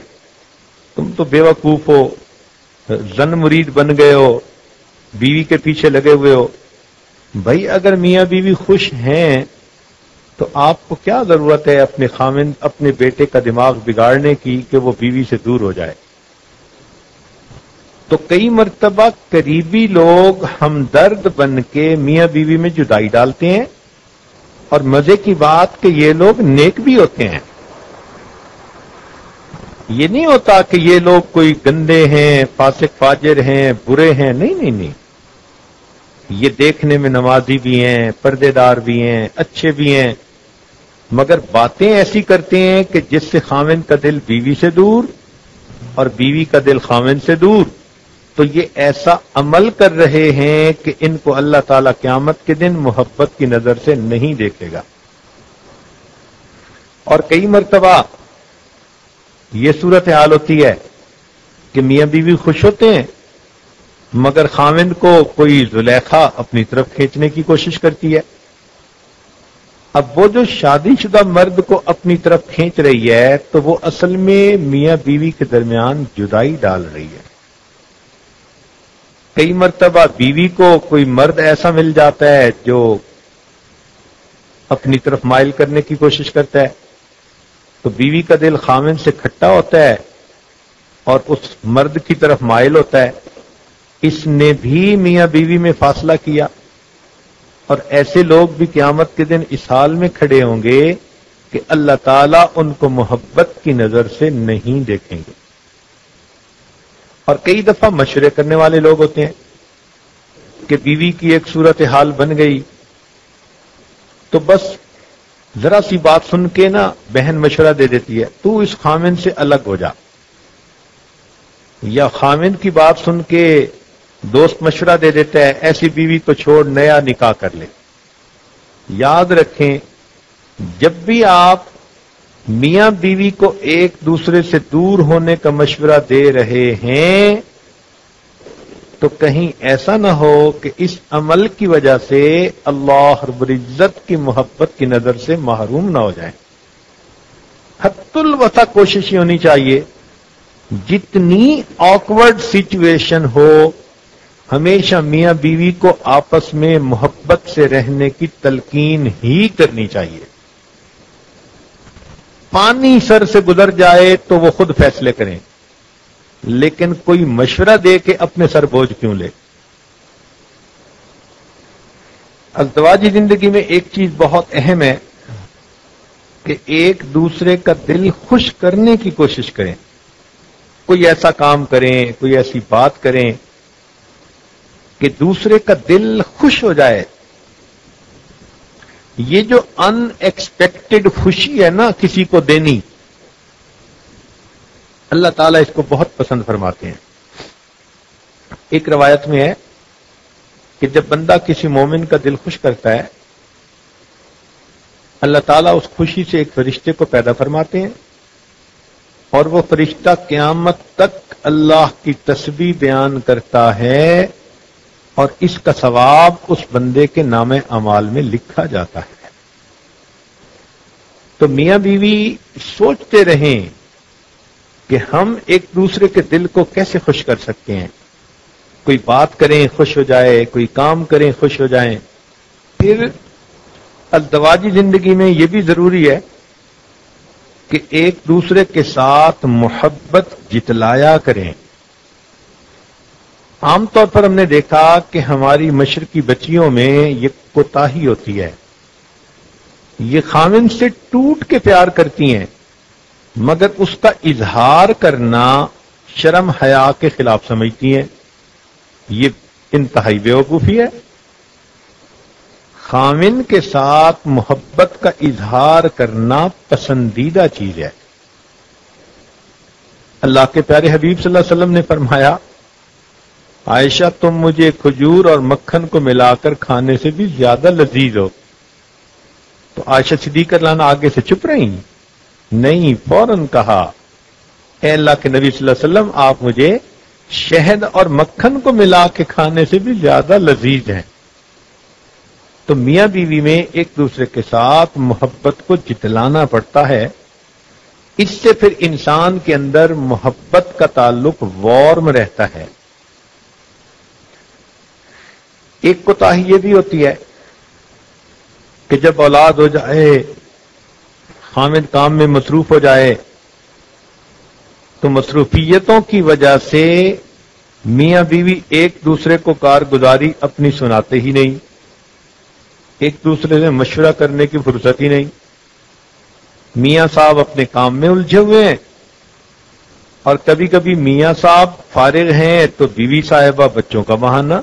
تم تو بے وقوف ہو، زن مرید بن گئے ہو، بیوی کے پیچھے لگے ہوئے ہو۔ بھائی اگر میاں بیوی خوش ہیں تو آپ کو کیا ضرورت ہے اپنے خاوند، اپنے بیٹے کا دماغ بگاڑنے کی کہ وہ بیوی سے دور ہو جائے۔ تو کئی مرتبہ قریبی لوگ ہمدرد بن کے میاں بیوی میں جدائی ڈالتے ہیں، اور مزے کی بات کہ یہ لوگ نیک بھی ہوتے ہیں۔ یہ نہیں ہوتا کہ یہ لوگ کوئی گندے ہیں، فاسق فاجر ہیں، برے ہیں، نہیں نہیں نہیں، یہ دیکھنے میں نمازی بھی ہیں، پردے دار بھی ہیں، اچھے بھی ہیں، مگر باتیں ایسی کرتے ہیں کہ جس سے خاوند کا دل بیوی سے دور اور بیوی کا دل خاوند سے دور، تو یہ ایسا عمل کر رہے ہیں کہ ان کو اللہ تعالی قیامت کے دن محبت کی نظر سے نہیں دیکھے گا۔ اور کئی مرتبہ یہ صورتحال ہوتی ہے کہ میاں بیوی خوش ہوتے ہیں مگر خاوند کو کوئی زلیخا اپنی طرف کھینچنے کی کوشش کرتی ہے۔ اب وہ جو شادی شدہ مرد کو اپنی طرف کھینچ رہی ہے تو وہ اصل میں میاں بیوی کے درمیان جدائی ڈال رہی ہے۔ کئی مرتبہ بیوی کو کوئی مرد ایسا مل جاتا ہے جو اپنی طرف مائل کرنے کی کوشش کرتا ہے تو بیوی کا دل خاوند سے کھٹا ہوتا ہے اور اس مرد کی طرف مائل ہوتا ہے۔ اس نے بھی میاں بیوی میں فاصلہ کیا، اور ایسے لوگ بھی قیامت کے دن اس حال میں کھڑے ہوں گے کہ اللہ تعالیٰ ان کو محبت کی نظر سے نہیں دیکھیں گے۔ اور کئی دفعہ مشورے کرنے والے لوگ ہوتے ہیں کہ بیوی کی ایک صورتحال بن گئی تو بس ذرا سی بات سن کے نا بہن مشورہ دے دیتی ہے، تو اس خاوند سے الگ ہو جا، یا خاوند کی بات سن کے دوست مشورہ دے دیتا ہے ایسی بیوی کو چھوڑ نیا نکاح کر لے۔ یاد رکھیں، جب بھی آپ میاں بیوی کو ایک دوسرے سے دور ہونے کا مشورہ دے رہے ہیں تو کہیں ایسا نہ ہو کہ اس عمل کی وجہ سے اللہ رب العزت کی محبت کی نظر سے محروم نہ ہو جائیں۔ حتی الوسع کوشش ہونی چاہیے جتنی آکورڈ سچویشن ہو ہمیشہ میاں بیوی کو آپس میں محبت سے رہنے کی تلقین ہی کرنی چاہیے۔ پانی سر سے گزر جائے تو وہ خود فیصلے کریں، لیکن کوئی مشورہ دے کے اپنے سر بوجھ کیوں لے۔ ازدواجی زندگی میں ایک چیز بہت اہم ہے کہ ایک دوسرے کا دل خوش کرنے کی کوشش کریں، کوئی ایسا کام کریں، کوئی ایسی بات کریں کہ دوسرے کا دل خوش ہو جائے۔ یہ جو ان ایکسپیکٹڈ خوشی ہے نا کسی کو دینی، اللہ تعالیٰ اس کو بہت پسند فرماتے ہیں۔ ایک روایت میں ہے کہ جب بندہ کسی مومن کا دل خوش کرتا ہے اللہ تعالیٰ اس خوشی سے ایک فرشتے کو پیدا فرماتے ہیں، اور وہ فرشتہ قیامت تک اللہ کی تسبیح بیان کرتا ہے اور اس کا ثواب اس بندے کے نام اعمال میں لکھا جاتا ہے۔ تو میاں بیوی سوچتے رہیں کہ ہم ایک دوسرے کے دل کو کیسے خوش کر سکتے ہیں، کوئی بات کریں خوش ہو جائے، کوئی کام کریں خوش ہو جائیں۔ پھر ازدواجی زندگی میں یہ بھی ضروری ہے کہ ایک دوسرے کے ساتھ محبت جتلایا کریں۔ عام طور پر ہم نے دیکھا کہ ہماری مشرقی بچیوں میں یہ کوتاہی ہوتی ہے، یہ خاوند سے ٹوٹ کے پیار کرتی ہیں مگر اس کا اظہار کرنا شرم حیا کے خلاف سمجھتی ہیں۔ یہ انتہائی بیوقوفی ہے۔ خاوند کے ساتھ محبت کا اظہار کرنا پسندیدہ چیز ہے۔ اللہ کے پیارے حبیب صلی اللہ علیہ وسلم نے فرمایا، عائشہ تم مجھے کھجور اور مکھن کو ملا کر کھانے سے بھی زیادہ لذیذ ہو۔ تو عائشہ صدیقہ رضی اللہ عنہا آگے سے چپ رہی، نہیں، فوراً کہا، اے اللہ کے نبی صلی اللہ علیہ وسلم آپ مجھے شہد اور مکھن کو ملا کے کھانے سے بھی زیادہ لذیذ ہیں۔ تو میاں بیوی میں ایک دوسرے کے ساتھ محبت کو جتلانا پڑتا ہے، اس سے پھر انسان کے اندر محبت کا تعلق وارم رہتا ہے۔ ایک کوتاہی یہ بھی ہوتی ہے کہ جب اولاد ہو جائے، خاوند کام میں مصروف ہو جائے تو مصروفیتوں کی وجہ سے میاں بیوی ایک دوسرے کو کارگزاری اپنی سناتے ہی نہیں، ایک دوسرے سے مشورہ کرنے کی فرصت ہی نہیں۔ میاں صاحب اپنے کام میں الجھے ہوئے ہیں اور کبھی کبھی میاں صاحب فارغ ہیں تو بیوی صاحبہ بچوں کا بہانہ،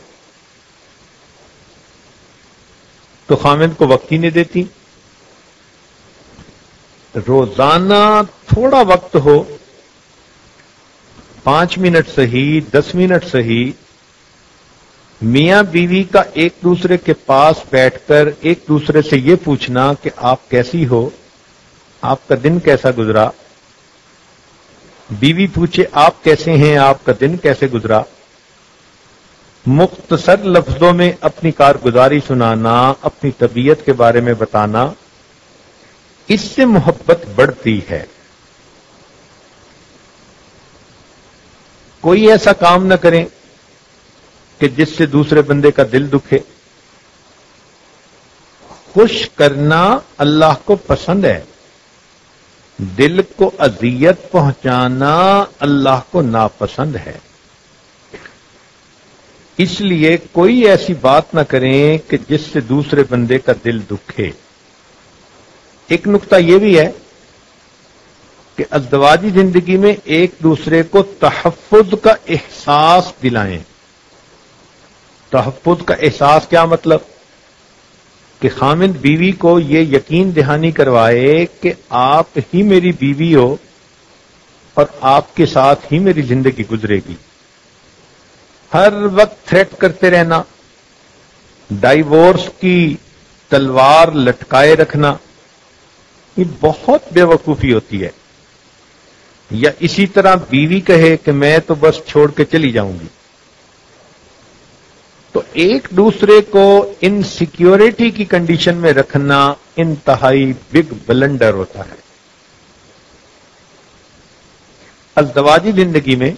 تو خامند کو وقت ہی نہیں دیتی۔ روزانہ تھوڑا وقت ہو، 5 منٹ صحیح، 10 منٹ صحیح، میاں بیوی کا ایک دوسرے کے پاس بیٹھ کر ایک دوسرے سے یہ پوچھنا کہ آپ کیسی ہو، آپ کا دن کیسا گزرا، بیوی پوچھے آپ کیسے ہیں، آپ کا دن کیسے گزرا، مختصر لفظوں میں اپنی کارگزاری سنانا، اپنی طبیعت کے بارے میں بتانا، اس سے محبت بڑھتی ہے۔ کوئی ایسا کام نہ کریں کہ جس سے دوسرے بندے کا دل دکھے۔ خوش کرنا اللہ کو پسند ہے، دل کو اذیت پہنچانا اللہ کو ناپسند ہے۔ اس لیے کوئی ایسی بات نہ کریں کہ جس سے دوسرے بندے کا دل دکھے۔ ایک نقطہ یہ بھی ہے کہ ازدواجی زندگی میں ایک دوسرے کو تحفظ کا احساس دلائیں۔ تحفظ کا احساس کیا مطلب؟ کہ خامند بیوی کو یہ یقین دہانی کروائے کہ آپ ہی میری بیوی ہو اور آپ کے ساتھ ہی میری زندگی گزرے گی۔ ہر وقت تھریٹ کرتے رہنا، ڈائیورس کی تلوار لٹکائے رکھنا، یہ بہت بے وقوفی ہوتی ہے۔ یا اسی طرح بیوی کہے کہ میں تو بس چھوڑ کے چلی جاؤں گی، تو ایک دوسرے کو انسیکیورٹی کی کنڈیشن میں رکھنا انتہائی بگ بلنڈر ہوتا ہے۔ ازدواجی زندگی میں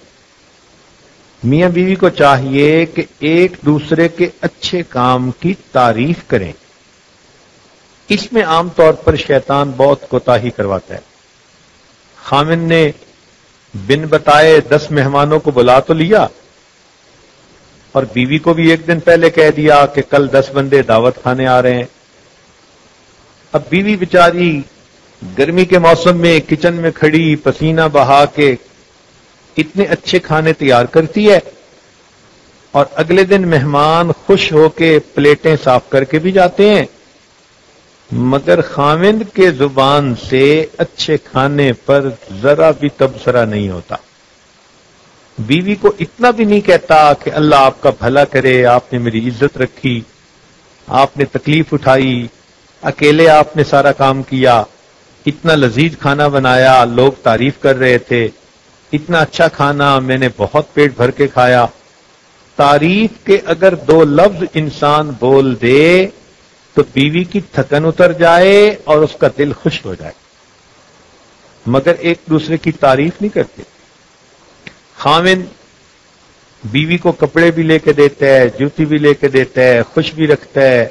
میاں بیوی کو چاہیے کہ ایک دوسرے کے اچھے کام کی تعریف کریں۔ اس میں عام طور پر شیطان بہت کوتاہی کرواتا ہے۔ خامن نے بن بتائے 10 مہمانوں کو بلا تو لیا، اور بیوی کو بھی ایک دن پہلے کہہ دیا کہ کل 10 بندے دعوت کھانے آ رہے ہیں۔ اب بیوی بیچاری گرمی کے موسم میں کچن میں کھڑی پسینہ بہا کے اتنے اچھے کھانے تیار کرتی ہے، اور اگلے دن مہمان خوش ہو کے پلیٹیں صاف کر کے بھی جاتے ہیں، مگر خامند کے زبان سے اچھے کھانے پر ذرا بھی تبصرہ نہیں ہوتا۔ بیوی کو اتنا بھی نہیں کہتا کہ اللہ آپ کا بھلا کرے، آپ نے میری عزت رکھی، آپ نے تکلیف اٹھائی، اکیلے آپ نے سارا کام کیا، اتنا لذیذ کھانا بنایا، لوگ تعریف کر رہے تھے، اتنا اچھا کھانا میں نے بہت پیٹ بھر کے کھایا۔ تعریف کے اگر 2 لفظ انسان بول دے تو بیوی کی تھکن اتر جائے اور اس کا دل خوش ہو جائے، مگر ایک دوسرے کی تعریف نہیں کرتے۔ خامن بیوی کو کپڑے بھی لے کے دیتا ہے، جوتی بھی لے کے دیتا ہے، خوش بھی رکھتا ہے،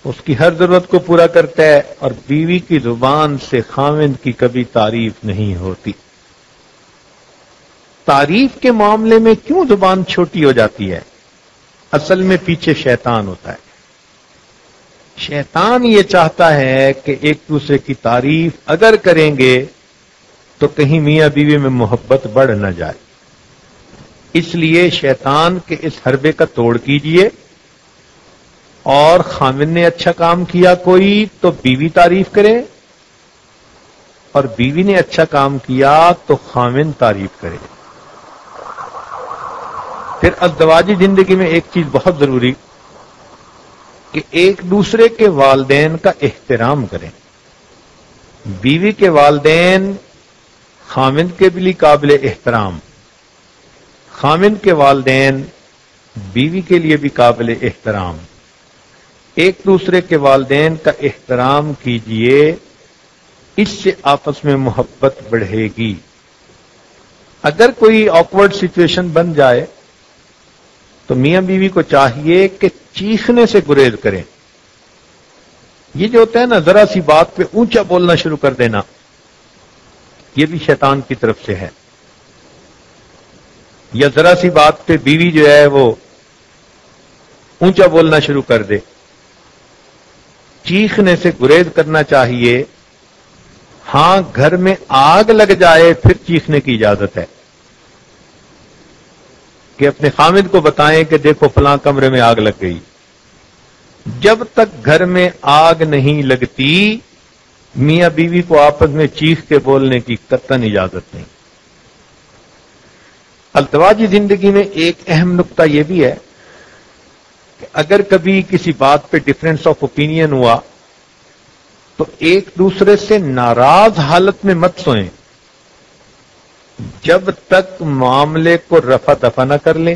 اس کی ہر ضرورت کو پورا کرتا ہے، اور بیوی کی زبان سے خامن کی کبھی تعریف نہیں ہوتی۔ تعریف کے معاملے میں کیوں زبان چھوٹی ہو جاتی ہے؟ اصل میں پیچھے شیطان ہوتا ہے۔ شیطان یہ چاہتا ہے کہ ایک دوسرے کی تعریف اگر کریں گے تو کہیں میاں بیوی میں محبت بڑھ نہ جائے، اس لیے شیطان کے اس حربے کا توڑ کیجئے، اور خامن نے اچھا کام کیا کوئی تو بیوی تعریف کرے، اور بیوی نے اچھا کام کیا تو خامن تعریف کرے۔ پھر ازدواجی زندگی میں ایک چیز بہت ضروری کہ ایک دوسرے کے والدین کا احترام کریں۔ بیوی کے والدین خامند کے بھی قابل احترام، خامند کے والدین بیوی کے لیے بھی قابل احترام۔ ایک دوسرے کے والدین کا احترام کیجئے، اس سے آپس میں محبت بڑھے گی۔ اگر کوئی آکورڈ سچویشن بن جائے تو میاں بیوی کو چاہیے کہ چیخنے سے گریز کریں۔ یہ جو ہوتا ہے نا ذرا سی بات پہ اونچا بولنا شروع کر دینا، یہ بھی شیطان کی طرف سے ہے۔ یا ذرا سی بات پہ بیوی جو ہے وہ اونچا بولنا شروع کر دے، چیخنے سے گریز کرنا چاہیے۔ ہاں گھر میں آگ لگ جائے پھر چیخنے کی اجازت ہے کہ اپنے خامد کو بتائیں کہ دیکھو فلاں کمرے میں آگ لگ گئی. جب تک گھر میں آگ نہیں لگتی میاں بیوی کو آپس میں چیخ کے بولنے کی قطعاً اجازت نہیں. ازدواجی زندگی میں ایک اہم نقطہ یہ بھی ہے کہ اگر کبھی کسی بات پہ ڈفرینس آف اوپینین ہوا تو ایک دوسرے سے ناراض حالت میں مت سوئیں جب تک معاملے کو رفع دفع نہ کر لیں،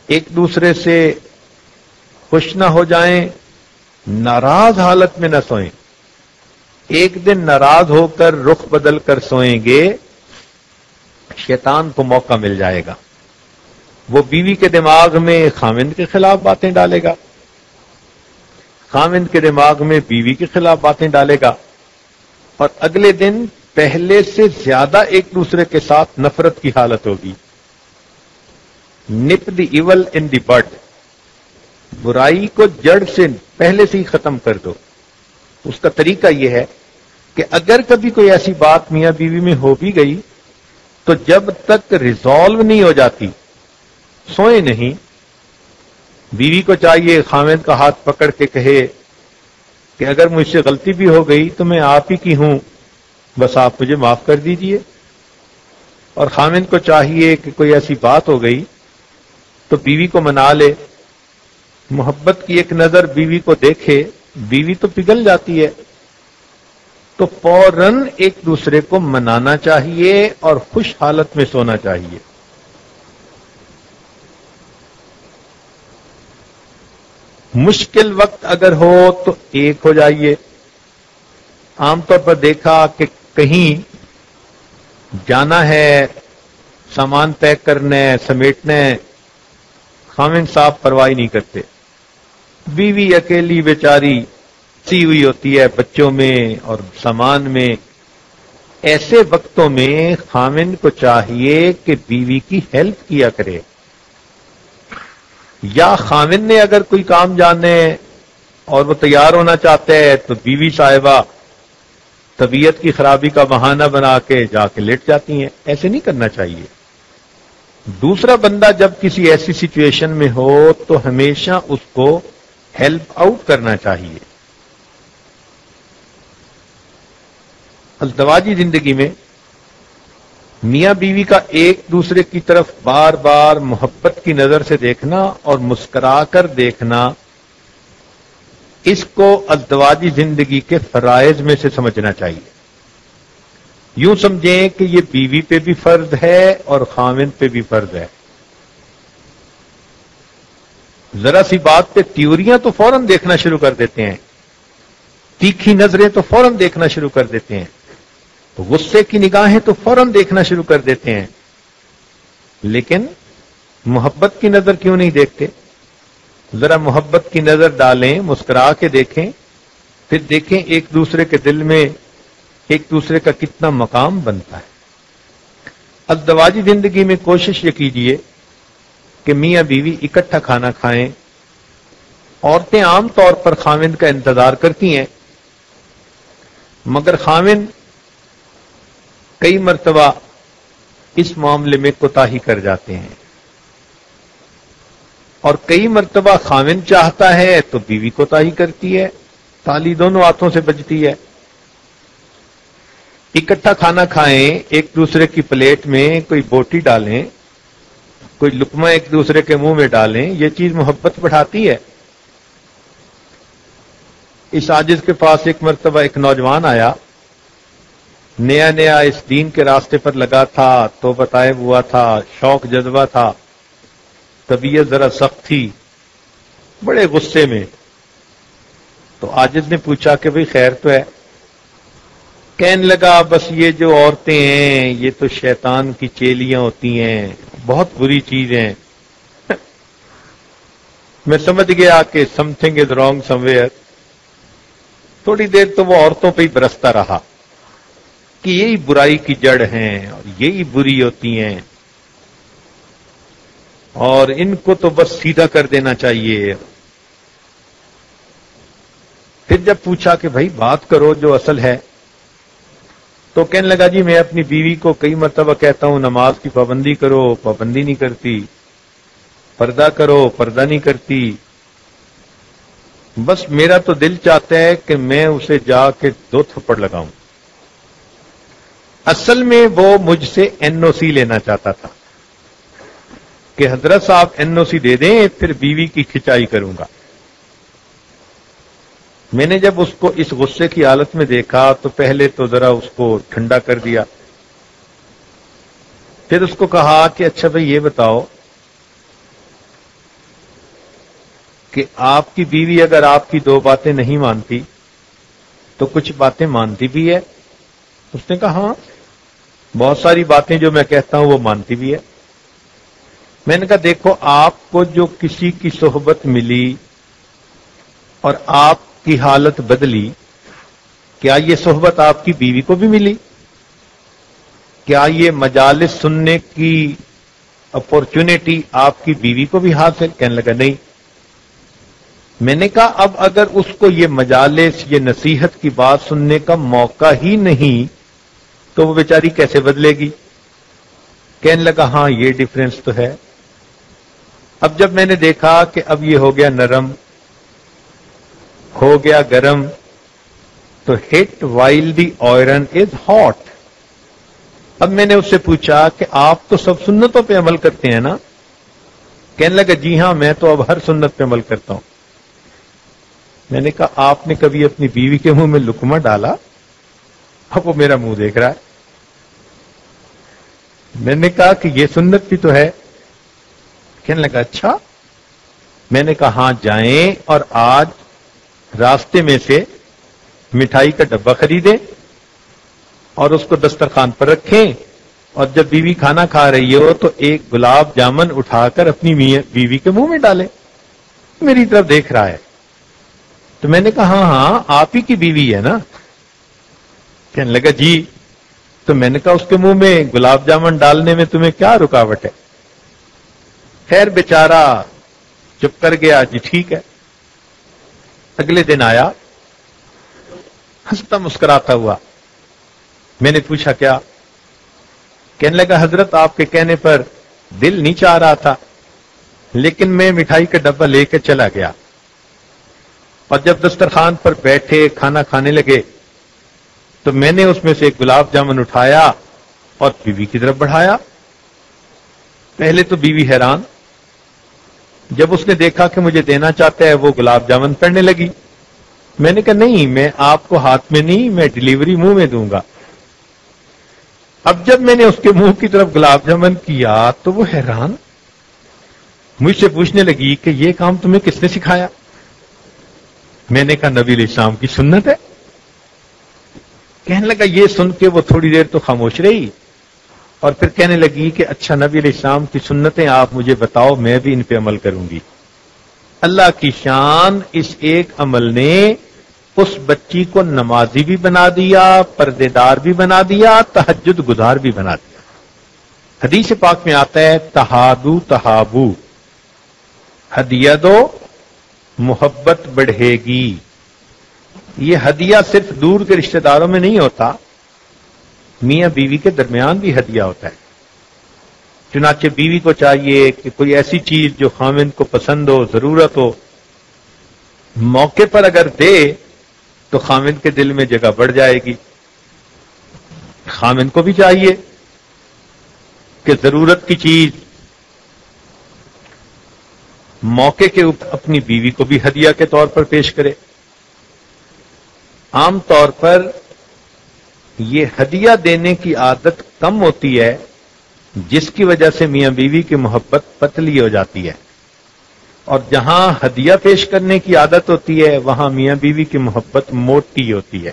ایک دوسرے سے خوش نہ ہو جائیں، ناراض حالت میں نہ سوئیں. ایک دن ناراض ہو کر رخ بدل کر سوئیں گے شیطان کو موقع مل جائے گا. وہ بیوی کے دماغ میں خاوند کے خلاف باتیں ڈالے گا، خاوند کے دماغ میں بیوی کے خلاف باتیں ڈالے گا، اور اگلے دن پہلے سے زیادہ ایک دوسرے کے ساتھ نفرت کی حالت ہوگی. نپ دی ایول ان دی بڈ، برائی کو جڑ سے پہلے سے ہی ختم کر دو. اس کا طریقہ یہ ہے کہ اگر کبھی کوئی ایسی بات میاں بیوی میں ہو بھی گئی تو جب تک ریزالو نہیں ہو جاتی سوئیں نہیں. بیوی کو چاہیے خاوند کا ہاتھ پکڑ کے کہے کہ اگر مجھ سے غلطی بھی ہو گئی تو میں آپ ہی کی ہوں، بس آپ مجھے معاف کر دیجئے. اور خاوند کو چاہیے کہ کوئی ایسی بات ہو گئی تو بیوی کو منا لے، محبت کی ایک نظر بیوی کو دیکھے. بیوی تو پگھل جاتی ہے تو فوراً ایک دوسرے کو منانا چاہیے اور خوش حالت میں سونا چاہیے. مشکل وقت اگر ہو تو ایک ہو جائیے. عام طور پر دیکھا کہ کہیں جانا ہے، سامان پیک کرنا ہے، سمیٹنا ہے، خاوند صاحب پرواہ نہیں کرتے. بیوی اکیلی بیچاری سی ہوئی ہوتی ہے بچوں میں اور سامان میں. ایسے وقتوں میں خاوند کو چاہیے کہ بیوی کی ہیلپ کیا کرے، یا خاوند نے اگر کوئی کام جانے اور وہ تیار ہونا چاہتا ہے تو بیوی صاحبہ طبیعت کی خرابی کا بہانہ بنا کے جا کے لیٹ جاتی ہیں. ایسے نہیں کرنا چاہیے. دوسرا بندہ جب کسی ایسی سچویشن میں ہو تو ہمیشہ اس کو ہیلپ آؤٹ کرنا چاہیے. ازدواجی زندگی میں میاں بیوی کا ایک دوسرے کی طرف بار بار محبت کی نظر سے دیکھنا اور مسکرا کر دیکھنا، اس کو ازدواجی زندگی کے فرائض میں سے سمجھنا چاہیے. یوں سمجھیں کہ یہ بیوی پہ بھی فرض ہے اور خاوند پہ بھی فرض ہے. ذرا سی بات پہ تیوریاں تو فوراً دیکھنا شروع کر دیتے ہیں، تیکھی نظریں تو فوراً دیکھنا شروع کر دیتے ہیں، غصے کی نگاہیں تو فوراً دیکھنا شروع کر دیتے ہیں، لیکن محبت کی نظر کیوں نہیں دیکھتے؟ ذرا محبت کی نظر ڈالیں، مسکرا کے دیکھیں، پھر دیکھیں ایک دوسرے کے دل میں ایک دوسرے کا کتنا مقام بنتا ہے. ازدواجی زندگی میں کوشش یہ کیجیے کہ میاں بیوی اکٹھا کھانا کھائیں. عورتیں عام طور پر خاوند کا انتظار کرتی ہیں، مگر خاوند کئی مرتبہ اس معاملے میں کوتاہی کر جاتے ہیں، اور کئی مرتبہ خاوند چاہتا ہے تو بیوی کوتاہی کرتی ہے. تالی دونوں ہاتھوں سے بجتی ہے. اکٹھا کھانا کھائیں، ایک دوسرے کی پلیٹ میں کوئی بوٹی ڈالیں، کوئی لقمہ ایک دوسرے کے منہ میں ڈالیں، یہ چیز محبت بڑھاتی ہے. اس عاجز کے پاس ایک مرتبہ ایک نوجوان آیا، نیا نیا اس دین کے راستے پر لگا تھا، تو بتائے ہوا تھا، شوق جذبہ تھا، طبیعت ذرا سخت تھی، بڑے غصے میں. تو عاجز نے پوچھا کہ بھئی خیر تو ہے؟ کہنے لگا بس یہ جو عورتیں ہیں یہ تو شیطان کی چیلیاں ہوتی ہیں، بہت بری چیز ہیں. میں سمجھ گیا کہ some thing is wrong some where. تھوڑی دیر تو وہ عورتوں پہ ہی برستا رہا کہ یہی برائی کی جڑ ہیں اور یہی بری ہوتی ہیں اور ان کو تو بس سیدھا کر دینا چاہیے. پھر جب پوچھا کہ بھائی بات کرو جو اصل ہے، تو کہنے لگا جی میں اپنی بیوی کو کئی مرتبہ کہتا ہوں نماز کی پابندی کرو، پابندی نہیں کرتی، پردہ کرو، پردہ نہیں کرتی، بس میرا تو دل چاہتا ہے کہ میں اسے جا کے 2 تھپڑ لگاؤں۔ اصل میں وہ مجھ سے این او سی لینا چاہتا تھا کہ حضرت صاحب این او سی دے دیں پھر بیوی کی کھچائی کروں گا۔ میں نے جب اس کو اس غصے کی حالت میں دیکھا تو پہلے تو ذرا اس کو ٹھنڈا کر دیا، پھر اس کو کہا کہ اچھا بھائی یہ بتاؤ کہ آپ کی بیوی اگر آپ کی 2 باتیں نہیں مانتی تو کچھ باتیں مانتی بھی ہے؟ اس نے کہا ہاں بہت ساری باتیں جو میں کہتا ہوں وہ مانتی بھی ہے۔ میں نے کہا دیکھو آپ کو جو کسی کی صحبت ملی اور آپ کی حالت بدلی، کیا یہ صحبت آپ کی بیوی کو بھی ملی؟ کیا یہ مجالس سننے کی اپورچونٹی آپ کی بیوی کو بھی حاصل؟ کہنے لگا نہیں۔ میں نے کہا اب اگر اس کو یہ مجالس یہ نصیحت کی بات سننے کا موقع ہی نہیں تو وہ بیچاری کیسے بدلے گی؟ کہنے لگا ہاں یہ ڈفرنس تو ہے۔ اب جب میں نے دیکھا کہ اب یہ ہو گیا نرم، ہو گیا گرم، تو hit while the iron is hot. اب میں نے اس سے پوچھا کہ آپ تو سب سنتوں پہ عمل کرتے ہیں نا؟ کہنے لگا جی ہاں میں تو اب ہر سنت پہ عمل کرتا ہوں۔ میں نے کہا آپ نے کبھی اپنی بیوی کے منہ میں لقمہ ڈالا؟ اب وہ میرا منہ دیکھ رہا ہے۔ میں نے کہا کہ یہ سنت بھی تو ہے۔ کہنے لگا اچھا۔ میں نے کہا ہاں جائیں اور آج راستے میں سے مٹھائی کا ڈبہ خریدیں اور اس کو دسترخوان پر رکھیں، اور جب بیوی کھانا کھا رہی ہو تو ایک گلاب جامن اٹھا کر اپنی بیوی کے منہ میں ڈالیں۔ میری طرف دیکھ رہا ہے۔ تو میں نے کہا ہاں ہاں آپ ہی کی بیوی ہے نا؟ کہنے لگا جی۔ تو میں نے کہا اس کے منہ میں گلاب جامن ڈالنے میں تمہیں کیا رکاوٹ ہے؟ خیر بیچارہ چپ کر گیا، جی ٹھیک ہے۔ اگلے دن آیا ہنستا مسکراتا ہوا۔ میں نے پوچھا کیا؟ کہنے لگا حضرت آپ کے کہنے پر دل نہیں چاہ رہا تھا لیکن میں مٹھائی کا ڈبہ لے کے چلا گیا، اور جب دسترخوان پر بیٹھے کھانا کھانے لگے تو میں نے اس میں سے ایک گلاب جامن اٹھایا اور بیوی کی طرف بڑھایا۔ پہلے تو بیوی حیران، جب اس نے دیکھا کہ مجھے دینا چاہتا ہے وہ گلاب جامن پڑنے لگی۔ میں نے کہا نہیں میں آپ کو ہاتھ میں نہیں، میں ڈیلیوری منہ میں دوں گا۔ اب جب میں نے اس کے منہ کی طرف گلاب جامن کیا تو وہ حیران، مجھ سے پوچھنے لگی کہ یہ کام تمہیں کس نے سکھایا؟ میں نے کہا نبی علیہ السلام کی سنت ہے۔ کہنے لگا یہ سن کے وہ تھوڑی دیر تو خاموش رہی اور پھر کہنے لگی کہ اچھا نبی علیہ السلام کی سنتیں آپ مجھے بتاؤ، میں بھی ان پہ عمل کروں گی۔ اللہ کی شان، اس ایک عمل نے اس بچی کو نمازی بھی بنا دیا، پردے دار بھی بنا دیا، تہجد گزار بھی بنا دیا۔ حدیث پاک میں آتا ہے تہادو تہابو، ہدیہ دو محبت بڑھے گی۔ یہ ہدیہ صرف دور کے رشتہ داروں میں نہیں ہوتا، میاں بیوی کے درمیان بھی ہدیہ ہوتا ہے۔ چنانچہ بیوی کو چاہیے کہ کوئی ایسی چیز جو خاوند کو پسند ہو، ضرورت ہو، موقع پر اگر دے تو خاوند کے دل میں جگہ بڑھ جائے گی۔ خاوند کو بھی چاہیے کہ ضرورت کی چیز موقع کے اوپر اپنی بیوی کو بھی ہدیہ کے طور پر پیش کرے۔ عام طور پر یہ ہدیہ دینے کی عادت کم ہوتی ہے، جس کی وجہ سے میاں بیوی کی محبت پتلی ہو جاتی ہے، اور جہاں ہدیہ پیش کرنے کی عادت ہوتی ہے وہاں میاں بیوی کی محبت موٹی ہوتی ہے۔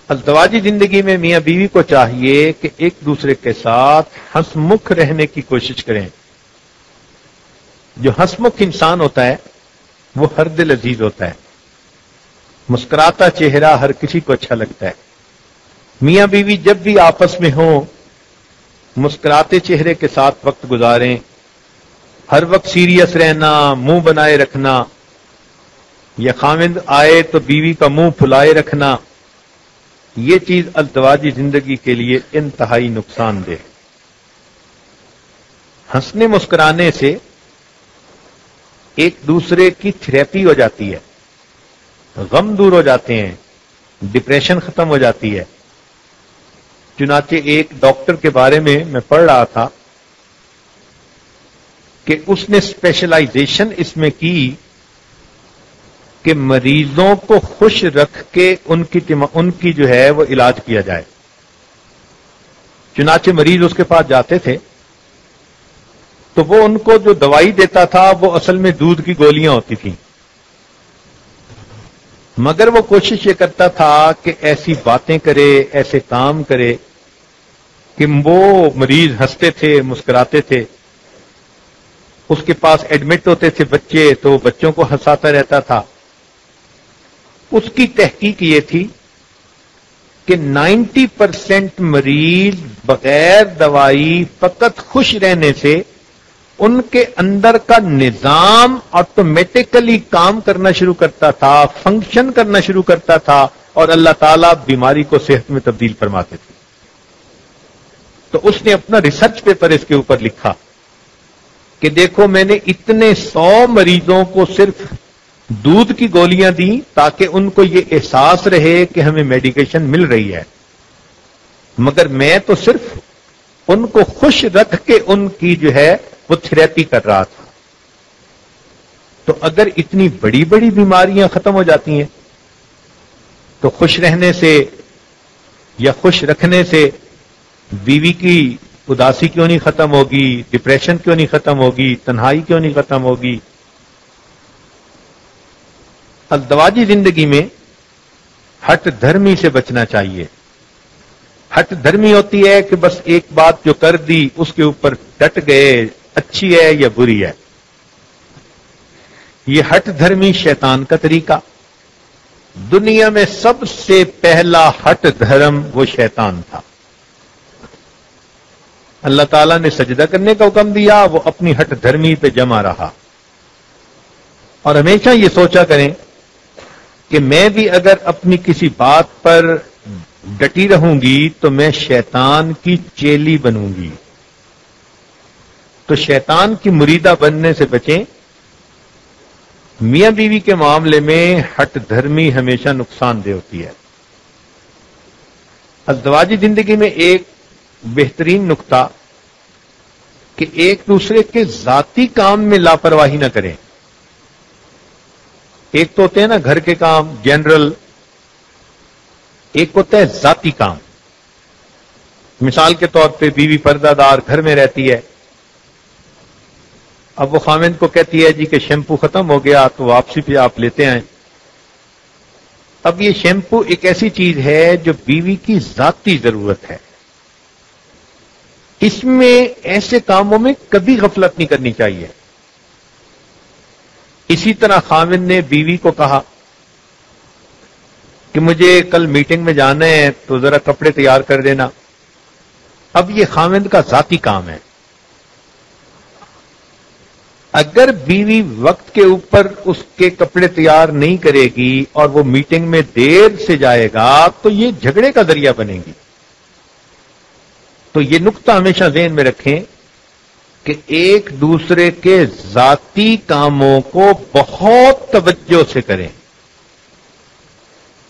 ازدواجی زندگی میں میاں بیوی کو چاہیے کہ ایک دوسرے کے ساتھ ہنس مکھ رہنے کی کوشش کریں۔ جو ہنس مکھ انسان ہوتا ہے وہ ہر دل عزیز ہوتا ہے، مسکراتا چہرہ ہر کسی کو اچھا لگتا ہے۔ میاں بیوی جب بھی آپس میں ہوں مسکراتے چہرے کے ساتھ وقت گزاریں، ہر وقت سیریس رہنا، منہ بنائے رکھنا، یا خاوند آئے تو بیوی کا منہ پھلائے رکھنا، یہ چیز ازدواجی زندگی کے لیے انتہائی نقصان دہ ہے۔ ہنسنے مسکرانے سے ایک دوسرے کی تھراپی ہو جاتی ہے، غم دور ہو جاتے ہیں، ڈپریشن ختم ہو جاتی ہے۔ چنانچہ ایک ڈاکٹر کے بارے میں پڑھ رہا تھا کہ اس نے اسپیشلائزیشن اس میں کی کہ مریضوں کو خوش رکھ کے ان کی جو ہے وہ علاج کیا جائے۔ چنانچہ مریض اس کے پاس جاتے تھے تو وہ ان کو جو دوائی دیتا تھا وہ اصل میں دودھ کی گولیاں ہوتی تھیں، مگر وہ کوشش یہ کرتا تھا کہ ایسی باتیں کرے، ایسے کام کرے کہ وہ مریض ہنستے تھے، مسکراتے تھے۔ اس کے پاس ایڈمٹ ہوتے تھے بچے تو بچوں کو ہنساتا رہتا تھا۔ اس کی تحقیق یہ تھی کہ 90% مریض بغیر دوائی فقط خوش رہنے سے ان کے اندر کا نظام آٹومیٹکلی کام کرنا شروع کرتا تھا، فنکشن کرنا شروع کرتا تھا، اور اللہ تعالیٰ بیماری کو صحت میں تبدیل فرماتے تھے۔ تو اس نے اپنا ریسرچ پیپر اس کے اوپر لکھا کہ دیکھو میں نے اتنے 100 مریضوں کو صرف دودھ کی گولیاں دیں تاکہ ان کو یہ احساس رہے کہ ہمیں میڈیکیشن مل رہی ہے، مگر میں تو صرف ان کو خوش رکھ کے ان کی جو ہے وہ تھراپی کر رہا تھا۔ تو اگر اتنی بڑی بڑی بیماریاں ختم ہو جاتی ہیں تو خوش رہنے سے یا خوش رکھنے سے بیوی کی اداسی کیوں نہیں ختم ہوگی، ڈپریشن کیوں نہیں ختم ہوگی، تنہائی کیوں نہیں ختم ہوگی؟ ازدواجی زندگی میں ہٹ دھرمی سے بچنا چاہیے۔ ہٹ دھرمی ہوتی ہے کہ بس ایک بات جو کر دی اس کے اوپر ڈٹ گئے، اچھی ہے یا بری ہے۔ یہ ہٹ دھرمی شیطان کا طریقہ۔ دنیا میں سب سے پہلا ہٹ دھرم وہ شیطان تھا۔ اللہ تعالیٰ نے سجدہ کرنے کا حکم دیا، وہ اپنی ہٹ دھرمی پہ جمع رہا۔ اور ہمیشہ یہ سوچا کریں کہ میں بھی اگر اپنی کسی بات پر ڈٹی رہوں گی تو میں شیطان کی چیلی بنوں گی۔ تو شیطان کی مریدہ بننے سے بچیں۔ میاں بیوی کے معاملے میں ہٹ دھرمی ہمیشہ نقصان دہ ہوتی ہے۔ ازدواجی زندگی میں ایک بہترین نقطہ کہ ایک دوسرے کے ذاتی کام میں لاپرواہی نہ کریں۔ ایک تو ہوتے ہیں نا گھر کے کام جنرل، ایک ہوتا ہے ذاتی کام۔ مثال کے طور پہ بیوی پردہ دار گھر میں رہتی ہے، اب وہ خامند کو کہتی ہے جی کہ شیمپو ختم ہو گیا تو واپسی پہ آپ لیتے آئیں۔ اب یہ شیمپو ایک ایسی چیز ہے جو بیوی کی ذاتی ضرورت ہے، اس میں ایسے کاموں میں کبھی غفلت نہیں کرنی چاہیے۔ اسی طرح خامند نے بیوی کو کہا کہ مجھے کل میٹنگ میں جانا ہے تو ذرا کپڑے تیار کر دینا۔ اب یہ خامند کا ذاتی کام ہے۔ اگر بیوی وقت کے اوپر اس کے کپڑے تیار نہیں کرے گی اور وہ میٹنگ میں دیر سے جائے گا تو یہ جھگڑے کا ذریعہ بنے گی۔ تو یہ نقطہ ہمیشہ ذہن میں رکھیں کہ ایک دوسرے کے ذاتی کاموں کو بہت توجہ سے کریں،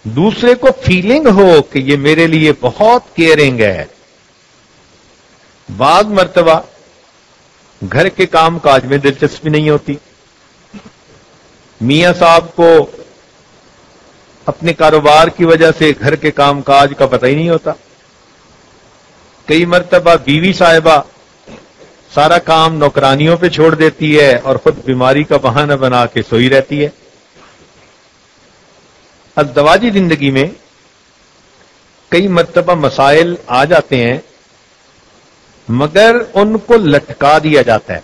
دوسرے کو فیلنگ ہو کہ یہ میرے لیے بہت کیئرنگ ہے۔ بعض مرتبہ گھر کے کام کاج میں دلچسپی نہیں ہوتی، میاں صاحب کو اپنے کاروبار کی وجہ سے گھر کے کام کاج کا پتہ ہی نہیں ہوتا۔ کئی مرتبہ بیوی صاحبہ سارا کام نوکرانیوں پہ چھوڑ دیتی ہے اور خود بیماری کا بہانہ بنا کے سوئی رہتی ہے۔ ازدواجی زندگی میں کئی مرتبہ مسائل آ جاتے ہیں مگر ان کو لٹکا دیا جاتا ہے۔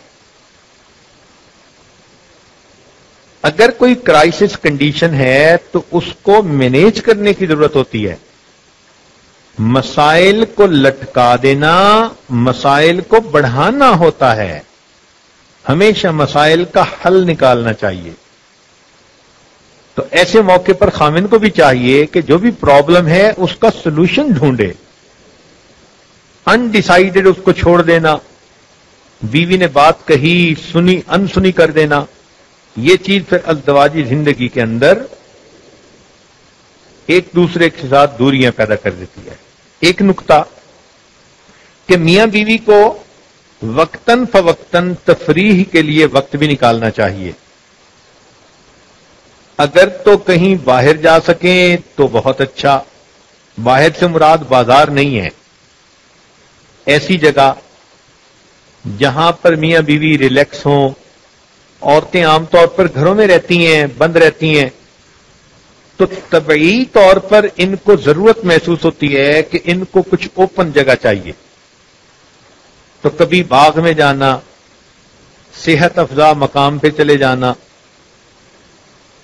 اگر کوئی کرائسس کنڈیشن ہے تو اس کو مینیج کرنے کی ضرورت ہوتی ہے۔ مسائل کو لٹکا دینا مسائل کو بڑھانا ہوتا ہے، ہمیشہ مسائل کا حل نکالنا چاہیے۔ تو ایسے موقع پر خامن کو بھی چاہیے کہ جو بھی پرابلم ہے اس کا سلوشن ڈھونڈے. انڈیسائیڈڈ اس کو چھوڑ دینا، بیوی نے بات کہی سنی انسنی کر دینا، یہ چیز پھر ازدواجی زندگی کے اندر ایک دوسرے کے ساتھ دوریاں پیدا کر دیتی ہے. ایک نقطہ کہ میاں بیوی کو وقتاً فوقتاً تفریح کے لیے وقت بھی نکالنا چاہیے. اگر تو کہیں باہر جا سکیں تو بہت اچھا. باہر سے مراد بازار نہیں ہے، ایسی جگہ جہاں پر میاں بیوی ریلیکس ہوں. عورتیں عام طور پر گھروں میں رہتی ہیں، بند رہتی ہیں، تو طبعی طور پر ان کو ضرورت محسوس ہوتی ہے کہ ان کو کچھ اوپن جگہ چاہیے. تو کبھی باغ میں جانا، صحت افزا مقام پہ چلے جانا،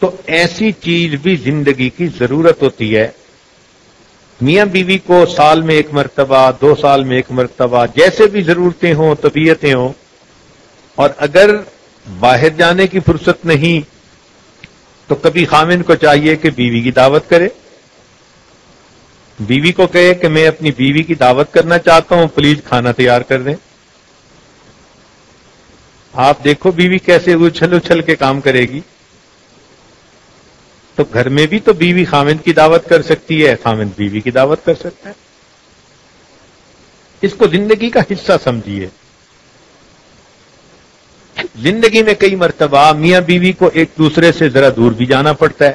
تو ایسی چیز بھی زندگی کی ضرورت ہوتی ہے. میاں بیوی کو سال میں ایک مرتبہ، 2 سال میں ایک مرتبہ، جیسے بھی ضرورتیں ہوں، طبیعتیں ہوں. اور اگر باہر جانے کی فرصت نہیں تو کبھی خامن کو چاہیے کہ بیوی کی دعوت کرے. بیوی کو کہے کہ میں اپنی بیوی کی دعوت کرنا چاہتا ہوں، پلیز کھانا تیار کر دیں. آپ دیکھو بیوی کیسے اچھل اچھل کے کام کرے گی. تو گھر میں بھی تو بیوی خامن کی دعوت کر سکتی ہے، خامن بیوی کی دعوت کر سکتا ہے. اس کو زندگی کا حصہ سمجھیے. زندگی میں کئی مرتبہ میاں بیوی کو ایک دوسرے سے ذرا دور بھی جانا پڑتا ہے.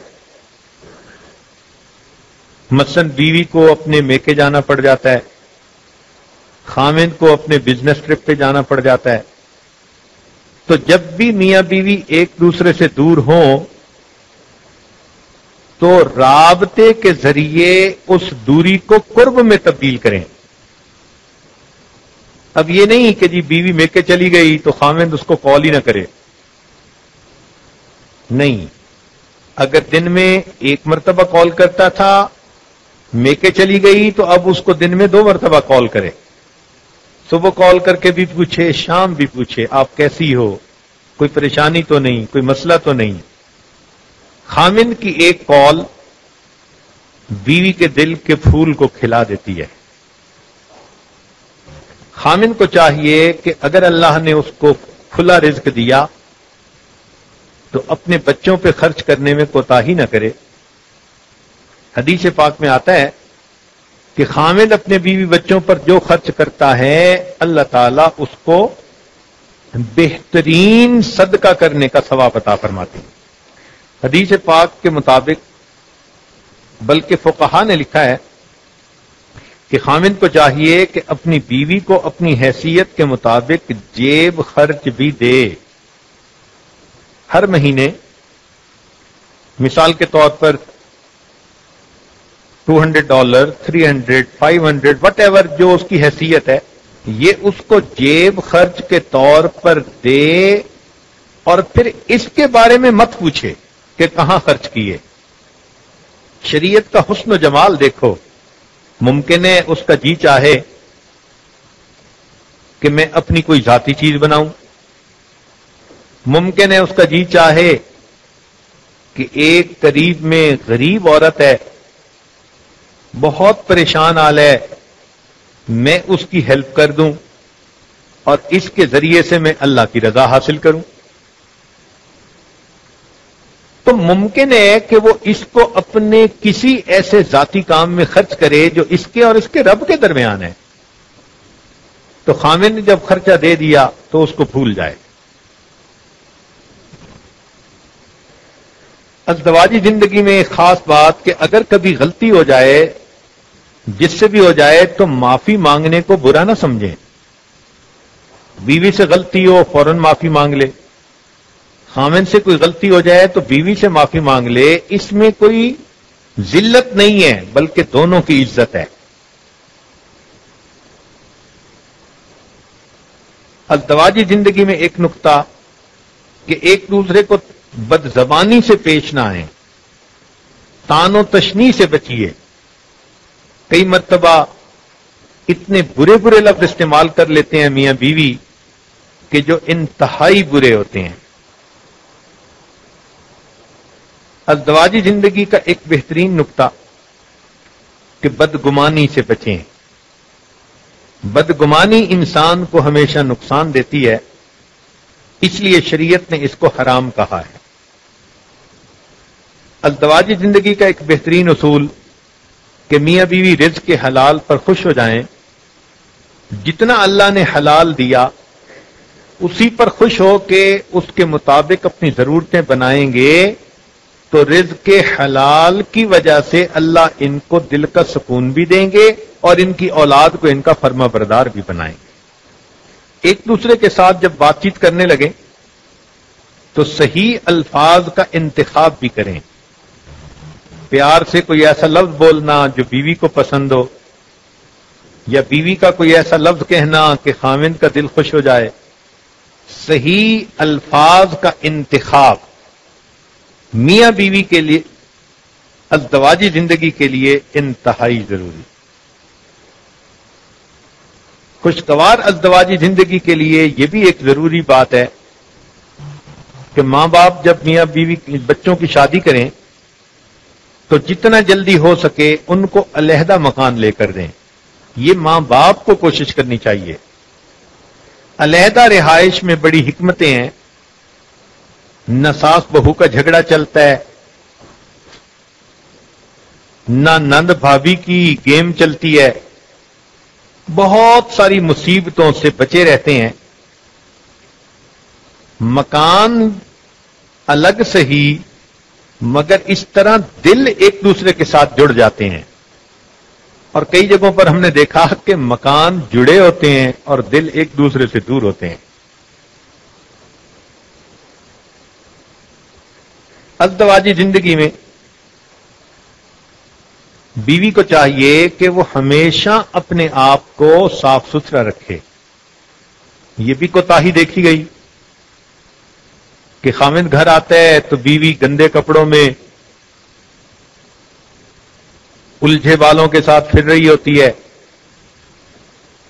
مثلا بیوی کو اپنے میکے جانا پڑ جاتا ہے، خامن کو اپنے بزنس ٹرپ پہ جانا پڑ جاتا ہے. تو جب بھی میاں بیوی ایک دوسرے سے دور ہوں تو رابطے کے ذریعے اس دوری کو قرب میں تبدیل کریں. اب یہ نہیں کہ جی بیوی میکے چلی گئی تو خامند اس کو کال ہی نہ کرے. نہیں، اگر دن میں ایک مرتبہ کال کرتا تھا، میکے چلی گئی تو اب اس کو دن میں 2 مرتبہ کال کرے. صبح کال کر کے بھی پوچھے، شام بھی پوچھے آپ کیسی ہو، کوئی پریشانی تو نہیں، کوئی مسئلہ تو نہیں. خامن کی ایک کال بیوی کے دل کے پھول کو کھلا دیتی ہے. خامن کو چاہیے کہ اگر اللہ نے اس کو کھلا رزق دیا تو اپنے بچوں پہ خرچ کرنے میں کوتاہی نہ کرے. حدیث پاک میں آتا ہے کہ خامن اپنے بیوی بچوں پر جو خرچ کرتا ہے اللہ تعالیٰ اس کو بہترین صدقہ کرنے کا ثواب عطا فرماتے ہیں. حدیث پاک کے مطابق بلکہ فقہا نے لکھا ہے کہ خامن کو چاہیے کہ اپنی بیوی کو اپنی حیثیت کے مطابق جیب خرچ بھی دے. ہر مہینے مثال کے طور پر $200، $300، $500 وٹ ایور جو اس کی حیثیت ہے، یہ اس کو جیب خرچ کے طور پر دے. اور پھر اس کے بارے میں مت پوچھے کہ کہاں خرچ کیے. شریعت کا حسن و جمال دیکھو. ممکن ہے اس کا جی چاہے کہ میں اپنی کوئی ذاتی چیز بناؤں، ممکن ہے اس کا جی چاہے کہ ایک قریب میں غریب عورت ہے، بہت پریشان حال ہے، میں اس کی ہیلپ کر دوں اور اس کے ذریعے سے میں اللہ کی رضا حاصل کروں. تو ممکن ہے کہ وہ اس کو اپنے کسی ایسے ذاتی کام میں خرچ کرے جو اس کے اور اس کے رب کے درمیان ہے. تو خامن نے جب خرچہ دے دیا تو اس کو بھول جائے. ازدواجی زندگی میں ایک خاص بات کہ اگر کبھی غلطی ہو جائے، جس سے بھی ہو جائے، تو معافی مانگنے کو برا نہ سمجھیں. بیوی سے غلطی ہو فوراً معافی مانگ لے. خامن سے کوئی غلطی ہو جائے تو بیوی سے معافی مانگ لے. اس میں کوئی ذلت نہیں ہے بلکہ دونوں کی عزت ہے. ازدواجی زندگی میں ایک نقطہ کہ ایک دوسرے کو بدزبانی سے پیش نہ آئیں، طعن و تشنیع سے بچیے. کئی مرتبہ اتنے برے برے لفظ استعمال کر لیتے ہیں میاں بیوی کہ جو انتہائی برے ہوتے ہیں. ازدواجی زندگی کا ایک بہترین نقطہ کہ بدگمانی سے بچیں. بدگمانی انسان کو ہمیشہ نقصان دیتی ہے، اس لیے شریعت نے اس کو حرام کہا ہے. ازدواجی زندگی کا ایک بہترین اصول کہ میاں بیوی رزق کے حلال پر خوش ہو جائیں. جتنا اللہ نے حلال دیا اسی پر خوش ہو کے اس کے مطابق اپنی ضرورتیں بنائیں گے تو رزق کے حلال کی وجہ سے اللہ ان کو دل کا سکون بھی دیں گے اور ان کی اولاد کو ان کا فرما بردار بھی بنائیں گے. ایک دوسرے کے ساتھ جب بات چیت کرنے لگیں تو صحیح الفاظ کا انتخاب بھی کریں. پیار سے کوئی ایسا لفظ بولنا جو بیوی کو پسند ہو، یا بیوی کا کوئی ایسا لفظ کہنا کہ خاوند کا دل خوش ہو جائے. صحیح الفاظ کا انتخاب میاں بیوی کے لیے ازدواجی زندگی کے لیے انتہائی ضروری. خوشگوار ازدواجی زندگی کے لیے یہ بھی ایک ضروری بات ہے کہ ماں باپ جب میاں بیوی بچوں کی شادی کریں تو جتنا جلدی ہو سکے ان کو علیحدہ مکان لے کر دیں. یہ ماں باپ کو کوشش کرنی چاہیے. علیحدہ رہائش میں بڑی حکمتیں ہیں. نہ ساس بہو کا جھگڑا چلتا ہے، نہ نند بھابھی کی گیم چلتی ہے. بہت ساری مصیبتوں سے بچے رہتے ہیں. مکان الگ صحیح، مگر اس طرح دل ایک دوسرے کے ساتھ جڑ جاتے ہیں. اور کئی جگہوں پر ہم نے دیکھا کہ مکان جڑے ہوتے ہیں اور دل ایک دوسرے سے دور ہوتے ہیں. ازدواجی زندگی میں بیوی کو چاہیے کہ وہ ہمیشہ اپنے آپ کو صاف ستھرا رکھے. یہ بھی کوتاہی دیکھی گئی کہ خاوند گھر آتا ہے تو بیوی گندے کپڑوں میں الجھے بالوں کے ساتھ پھر رہی ہوتی ہے،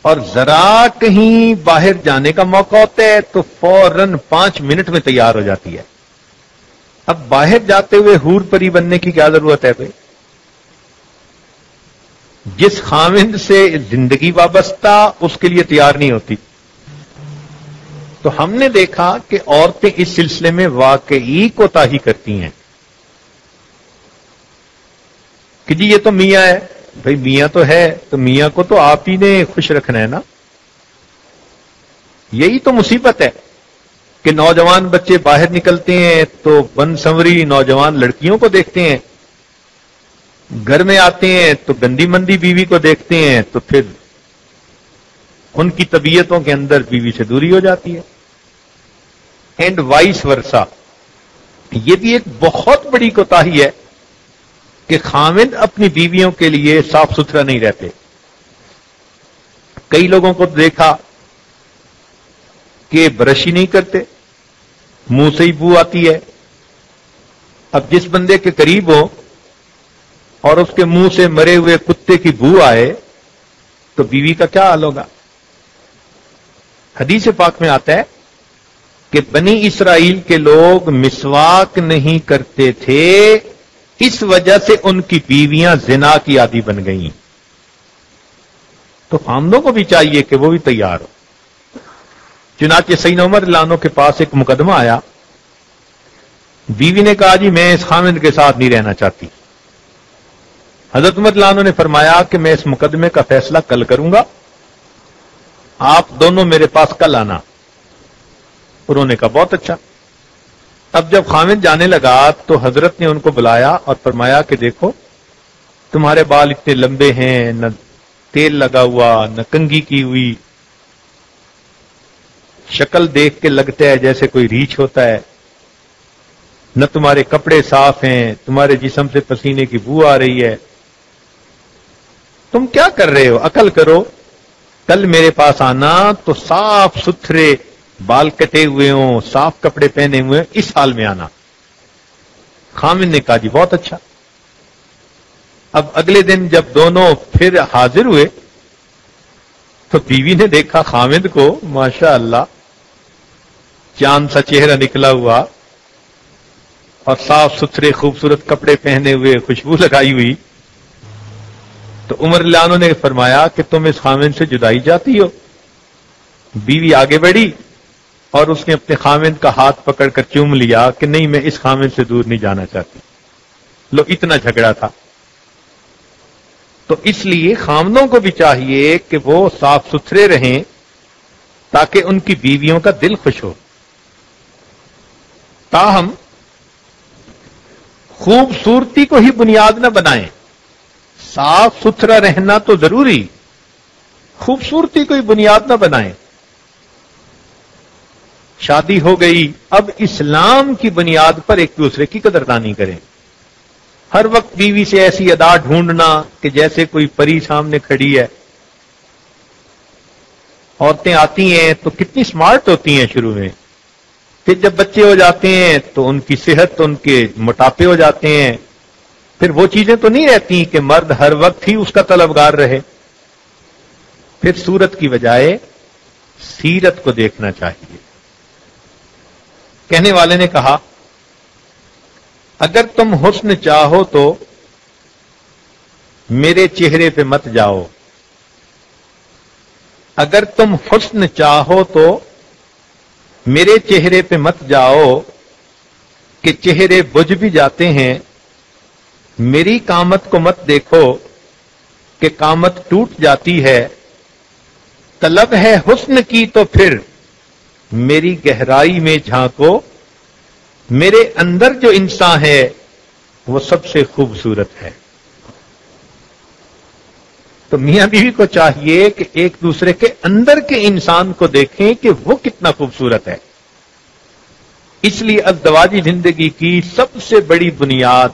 اور ذرا کہیں باہر جانے کا موقع ہوتا ہے تو فوراً 5 منٹ میں تیار ہو جاتی ہے. اب باہر جاتے ہوئے حور پری بننے کی کیا ضرورت ہے بھائی؟ جس خاوند سے زندگی وابستہ اس کے لیے تیار نہیں ہوتی. تو ہم نے دیکھا کہ عورتیں اس سلسلے میں واقعی کوتاہی کرتی ہیں کہ جی یہ تو میاں ہے. بھائی میاں تو ہے تو میاں کو تو آپ ہی نے خوش رکھنا ہے نا. یہی تو مصیبت ہے کہ نوجوان بچے باہر نکلتے ہیں تو بن سنوری نوجوان لڑکیوں کو دیکھتے ہیں، گھر میں آتے ہیں تو گندی مندی بیوی کو دیکھتے ہیں تو پھر ان کی طبیعتوں کے اندر بیوی سے دوری ہو جاتی ہے. And vice versa. یہ بھی ایک بہت بڑی کوتاہی ہے کہ خاوند اپنی بیویوں کے لیے صاف ستھرا نہیں رہتے. کئی لوگوں کو دیکھا کہ برش ہی نہیں کرتے، منہ سے ہی بو آتی ہے. اب جس بندے کے قریب ہو اور اس کے منہ سے مرے ہوئے کتے کی بو آئے تو بیوی کا کیا حال ہوگا؟ حدیث پاک میں آتا ہے کہ بنی اسرائیل کے لوگ مسواک نہیں کرتے تھے، اس وجہ سے ان کی بیویاں زنا کی عادی بن گئیں. تو خاوندوں کو بھی چاہیے کہ وہ بھی تیار ہو. چنانچہ سیدنا عمر رضی اللہ عنہ کے پاس ایک مقدمہ آیا. بیوی نے کہا جی میں اس خاوند کے ساتھ نہیں رہنا چاہتی. حضرت عمر رضی اللہ عنہ نے فرمایا کہ میں اس مقدمے کا فیصلہ کل کروں گا، آپ دونوں میرے پاس کل آنا. انہوں نے کہا بہت اچھا. اب جب خاوند جانے لگا تو حضرت نے ان کو بلایا اور فرمایا کہ دیکھو تمہارے بال اتنے لمبے ہیں، نہ تیل لگا ہوا نہ کنگھی کی ہوئی، شکل دیکھ کے لگتا ہے جیسے کوئی ریچھ ہوتا ہے، نہ تمہارے کپڑے صاف ہیں، تمہارے جسم سے پسینے کی بو آ رہی ہے. تم کیا کر رہے ہو؟ عقل کرو. کل میرے پاس آنا تو صاف ستھرے بال کٹے ہوئے ہوں، صاف کپڑے پہنے ہوئے اس حال میں آنا. خاوند نے کہا جی بہت اچھا. اب اگلے دن جب دونوں پھر حاضر ہوئے تو بیوی نے دیکھا خاوند کو، ماشاء اللہ چاند سا چہرہ نکلا ہوا، اور صاف ستھرے خوبصورت کپڑے پہنے ہوئے خوشبو لگائی ہوئی، تو عمر رضی اللہ عنہ نے فرمایا کہ تم اس خامن سے جدائی جاتی ہو؟ بیوی آگے بڑھی اور اس نے اپنے خامن کا ہاتھ پکڑ کر چوم لیا کہ نہیں، میں اس خامن سے دور نہیں جانا چاہتی۔ لو، اتنا جھگڑا تھا۔ تو اس لیے خامنوں کو بھی چاہیے کہ وہ صاف ستھرے رہیں تاکہ ان کی بیویوں کا دل خوش ہو۔ تاہم خوبصورتی کو ہی بنیاد نہ بنائیں، صاف ستھرا رہنا تو ضروری، خوبصورتی کو ہی بنیاد نہ بنائیں۔ شادی ہو گئی، اب اسلام کی بنیاد پر ایک دوسرے کی قدردانی کریں۔ ہر وقت بیوی سے ایسی ادا ڈھونڈنا کہ جیسے کوئی پری سامنے کھڑی ہے۔ عورتیں آتی ہیں تو کتنی سمارٹ ہوتی ہیں شروع میں، پھر جب بچے ہو جاتے ہیں تو ان کی صحت، ان کے موٹاپے ہو جاتے ہیں، پھر وہ چیزیں تو نہیں رہتی کہ مرد ہر وقت ہی اس کا طلبگار رہے۔ پھر صورت کی بجائے سیرت کو دیکھنا چاہیے۔ کہنے والے نے کہا، اگر تم حسن چاہو تو میرے چہرے پہ مت جاؤ، اگر تم حسن چاہو تو میرے چہرے پہ مت جاؤ کہ چہرے بجھ بھی جاتے ہیں، میری قامت کو مت دیکھو کہ قامت ٹوٹ جاتی ہے، طلب ہے حسن کی تو پھر میری گہرائی میں جھانکو، میرے اندر جو انسان ہے وہ سب سے خوبصورت ہے۔ تو میاں بیوی کو چاہیے کہ ایک دوسرے کے اندر کے انسان کو دیکھیں کہ وہ کتنا خوبصورت ہے۔ اس لیے ازدواجی زندگی کی سب سے بڑی بنیاد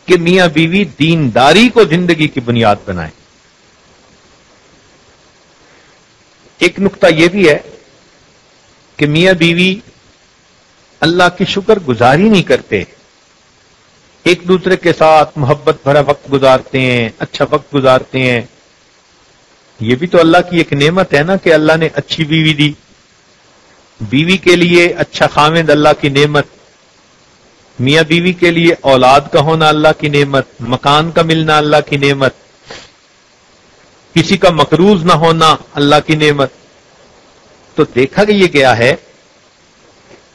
کہ میاں بیوی دینداری کو زندگی کی بنیاد بنائیں۔ ایک نقطہ یہ بھی ہے کہ میاں بیوی اللہ کی شکر گزاری نہیں کرتے، ایک دوسرے کے ساتھ محبت بھرا وقت گزارتے ہیں، اچھا وقت گزارتے ہیں۔ یہ بھی تو اللہ کی ایک نعمت ہے نا کہ اللہ نے اچھی بیوی دی، بیوی کے لیے اچھا خاوند اللہ کی نعمت، میاں بیوی کے لیے اولاد کا ہونا اللہ کی نعمت، مکان کا ملنا اللہ کی نعمت، کسی کا مقروض نہ ہونا اللہ کی نعمت۔ تو دیکھا کہ یہ گیا ہے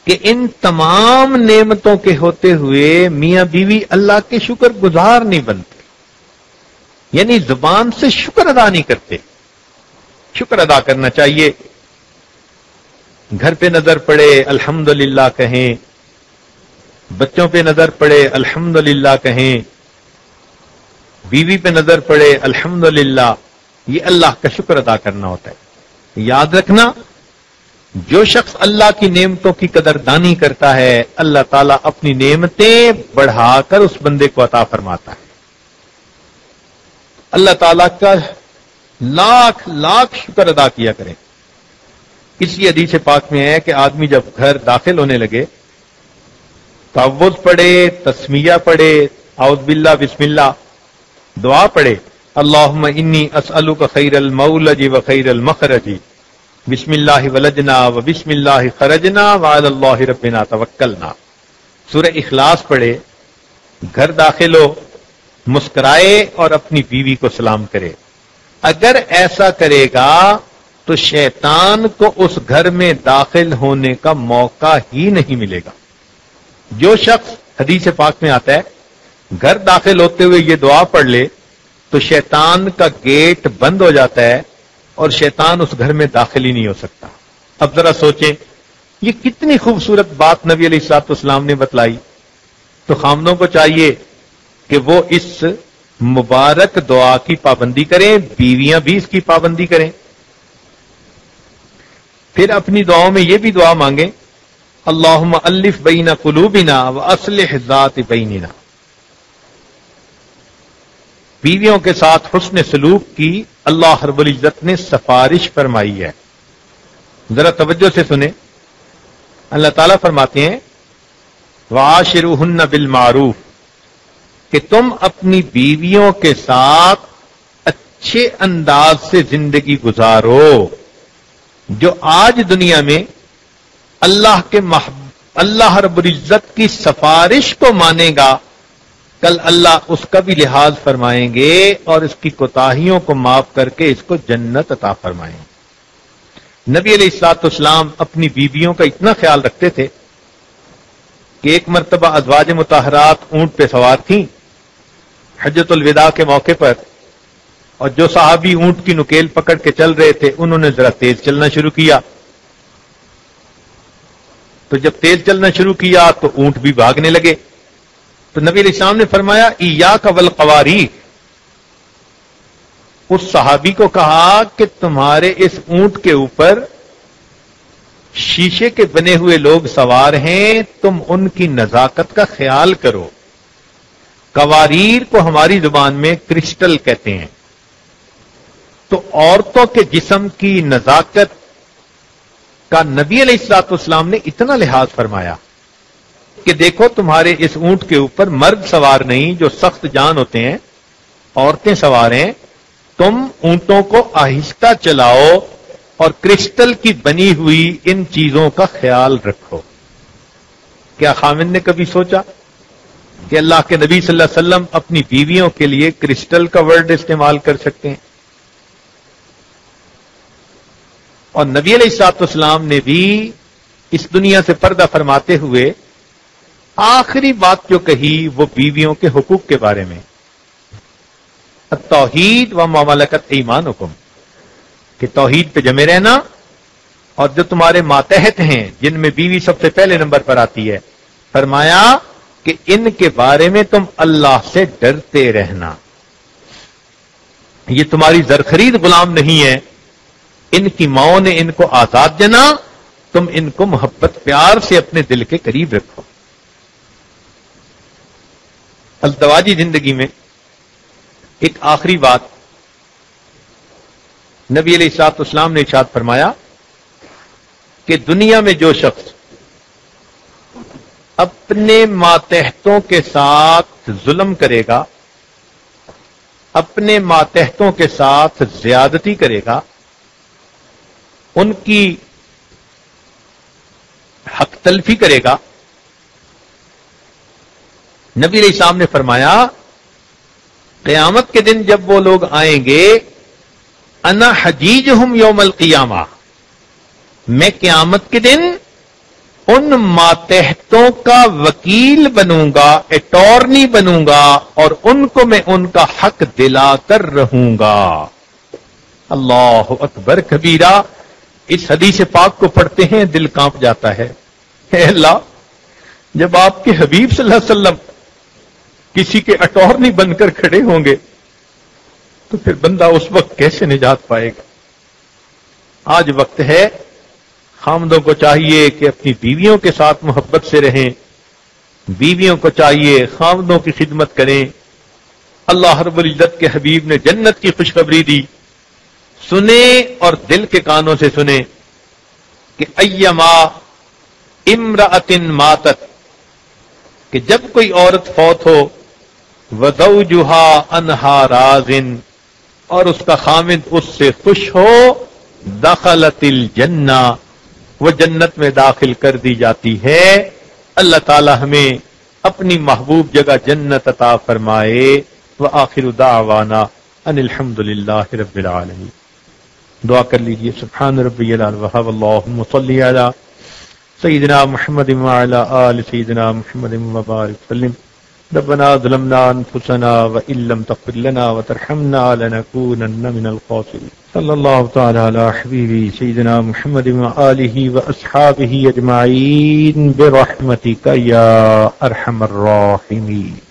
کہ ان تمام نعمتوں کے ہوتے ہوئے میاں بیوی اللہ کے شکر گزار نہیں بنتے، یعنی زبان سے شکر ادا نہیں کرتے۔ شکر ادا کرنا چاہیے، گھر پہ نظر پڑے الحمدللہ کہیں، بچوں پہ نظر پڑے الحمدللہ کہیں، بیوی پہ نظر پڑے الحمدللہ، یہ اللہ کا شکر ادا کرنا ہوتا ہے۔ یاد رکھنا، جو شخص اللہ کی نعمتوں کی قدردانی کرتا ہے، اللہ تعالیٰ اپنی نعمتیں بڑھا کر اس بندے کو عطا فرماتا ہے۔ اللہ تعالیٰ کا لاکھ لاکھ شکر ادا کیا کریں۔ اس لیے حدیث پاک میں ہے کہ آدمی جب گھر داخل ہونے لگے، تعوذ پڑھے، تسمیہ پڑھے، اعوذ باللہ بسم اللہ، دعا پڑھے، اللہم انی اسألک خیر المولج و خیر المخرج، بسم اللہ ولجنا و بسم اللہ خرجنا وعلی اللہ ربنا توکلنا۔ سورہ اخلاص پڑھے، گھر داخل ہو، مسکرائے اور اپنی بیوی کو سلام کرے۔ اگر ایسا کرے گا تو شیطان کو اس گھر میں داخل ہونے کا موقع ہی نہیں ملے گا۔ جو شخص، حدیث پاک میں آتا ہے، گھر داخل ہوتے ہوئے یہ دعا پڑھ لے تو شیطان کا گیٹ بند ہو جاتا ہے اور شیطان اس گھر میں داخل ہی نہیں ہو سکتا۔ اب ذرا سوچیں، یہ کتنی خوبصورت بات نبی علیہ الصلوۃ والسلام نے بتلائی۔ تو خامدوں کو چاہیے کہ وہ اس مبارک دعا کی پابندی کریں، بیویاں بھی اس کی پابندی کریں۔ پھر اپنی دعاؤں میں یہ بھی دعا مانگیں، اللہم الف بین قلوبنا واصلح ذات بیننا۔ بیویوں کے ساتھ حسن سلوک کی اللہ رب العزت نے سفارش فرمائی ہے۔ ذرا توجہ سے سنیں، اللہ تعالیٰ فرماتے ہیں وعاشروہن بالمعروف، کہ تم اپنی بیویوں کے ساتھ اچھے انداز سے زندگی گزارو۔ جو آج دنیا میں اللہ رب العزت کی سفارش کو مانے گا، کل اللہ اس کا بھی لحاظ فرمائیں گے اور اس کی کوتاہیوں کو معاف کر کے اس کو جنت عطا فرمائیں گے۔ نبی علیہ الصلوۃ والسلام اپنی بیویوں کا اتنا خیال رکھتے تھے کہ ایک مرتبہ ازواج مطہرات اونٹ پہ سوار تھیں حجۃ الوداع کے موقع پر، اور جو صحابی اونٹ کی نکیل پکڑ کے چل رہے تھے انہوں نے ذرا تیز چلنا شروع کیا، تو جب تیز چلنا شروع کیا تو اونٹ بھی بھاگنے لگے، تو نبی علیہ السلام نے فرمایا ایاک والقواریق، اس صحابی کو کہا کہ تمہارے اس اونٹ کے اوپر شیشے کے بنے ہوئے لوگ سوار ہیں، تم ان کی نزاکت کا خیال کرو۔ قواریر کو ہماری زبان میں کرسٹل کہتے ہیں، تو عورتوں کے جسم کی نزاکت کا نبی علیہ الصلوۃ والسلام نے اتنا لحاظ فرمایا کہ دیکھو تمہارے اس اونٹ کے اوپر مرد سوار نہیں جو سخت جان ہوتے ہیں، عورتیں سوار ہیں، تم اونٹوں کو آہستہ چلاؤ اور کرسٹل کی بنی ہوئی ان چیزوں کا خیال رکھو۔ کیا خامد نے کبھی سوچا کہ اللہ کے نبی صلی اللہ علیہ وسلم اپنی بیویوں کے لیے کرسٹل کا ورڈ استعمال کر سکتے ہیں؟ اور نبی علیہ الصلوۃ والسلام نے بھی اس دنیا سے پردہ فرماتے ہوئے آخری بات جو کہی وہ بیویوں کے حقوق کے بارے میں، التوحید و مملکت ایمانکم، کہ توحید پہ جمے رہنا، اور جو تمہارے ماتحت ہیں جن میں بیوی سب سے پہلے نمبر پر آتی ہے، فرمایا کہ ان کے بارے میں تم اللہ سے ڈرتے رہنا، یہ تمہاری زرخرید غلام نہیں ہے، ان کی ماؤں نے ان کو آزاد جنا، تم ان کو محبت پیار سے اپنے دل کے قریب رکھو۔ ازدواجی زندگی میں ایک آخری بات نبی علیہ الصلوۃ والسلام نے ارشاد فرمایا کہ دنیا میں جو شخص اپنے ماتحتوں کے ساتھ ظلم کرے گا، اپنے ماتحتوں کے ساتھ زیادتی کرے گا، ان کی حق تلفی کرے گا، نبی علیہ السلام نے فرمایا قیامت کے دن جب وہ لوگ آئیں گے، انا حجیجہم یوم القیامہ، میں قیامت کے دن ان ماتحتوں کا وکیل بنوں گا، اٹارنی بنوں گا، اور ان کو میں ان کا حق دلا کر رہوں گا۔ اللہ اکبر کبیرہ، اس حدیث پاک کو پڑھتے ہیں دل کانپ جاتا ہے۔ اے اللہ، جب آپ کے حبیب صلی اللہ علیہ وسلم کسی کے اٹارنی بن کر کھڑے ہوں گے تو پھر بندہ اس وقت کیسے نجات پائے گا؟ آج وقت ہے، خامدوں کو چاہیے کہ اپنی بیویوں کے ساتھ محبت سے رہیں، بیویوں کو چاہیے خامدوں کی خدمت کریں۔ اللہ رب العزت کے حبیب نے جنت کی خوشخبری دی، سنیں اور دل کے کانوں سے سنیں کہ ایما امرأۃ ماتت، کہ جب کوئی عورت فوت ہو، وزوجها عنها راض، اور اس کا خامد اس سے خوش ہو، دخلت الجنہ، وہ جنت میں داخل کر دی جاتی ہے۔ اللہ تعالی ہمیں اپنی محبوب جگہ جنت عطا فرمائے۔ وآخر دعوانا ان الحمد للہ رب العالمین۔ دعا کر لیجئے۔ سبحان ربی الاعلی وهو اللهم صل علی سیدنا محمد وعلی آل سیدنا محمد وبارک وسلم۔ ربنا ظلمنا انفسنا وان لم تغفر لنا وترحمنا لنكونن من الخاسرين۔ صلی اللہ تعالی علی حبیبی سیدنا محمد وآلہ واصحابہ اجمعین برحمتک یا ارحم الراحمین۔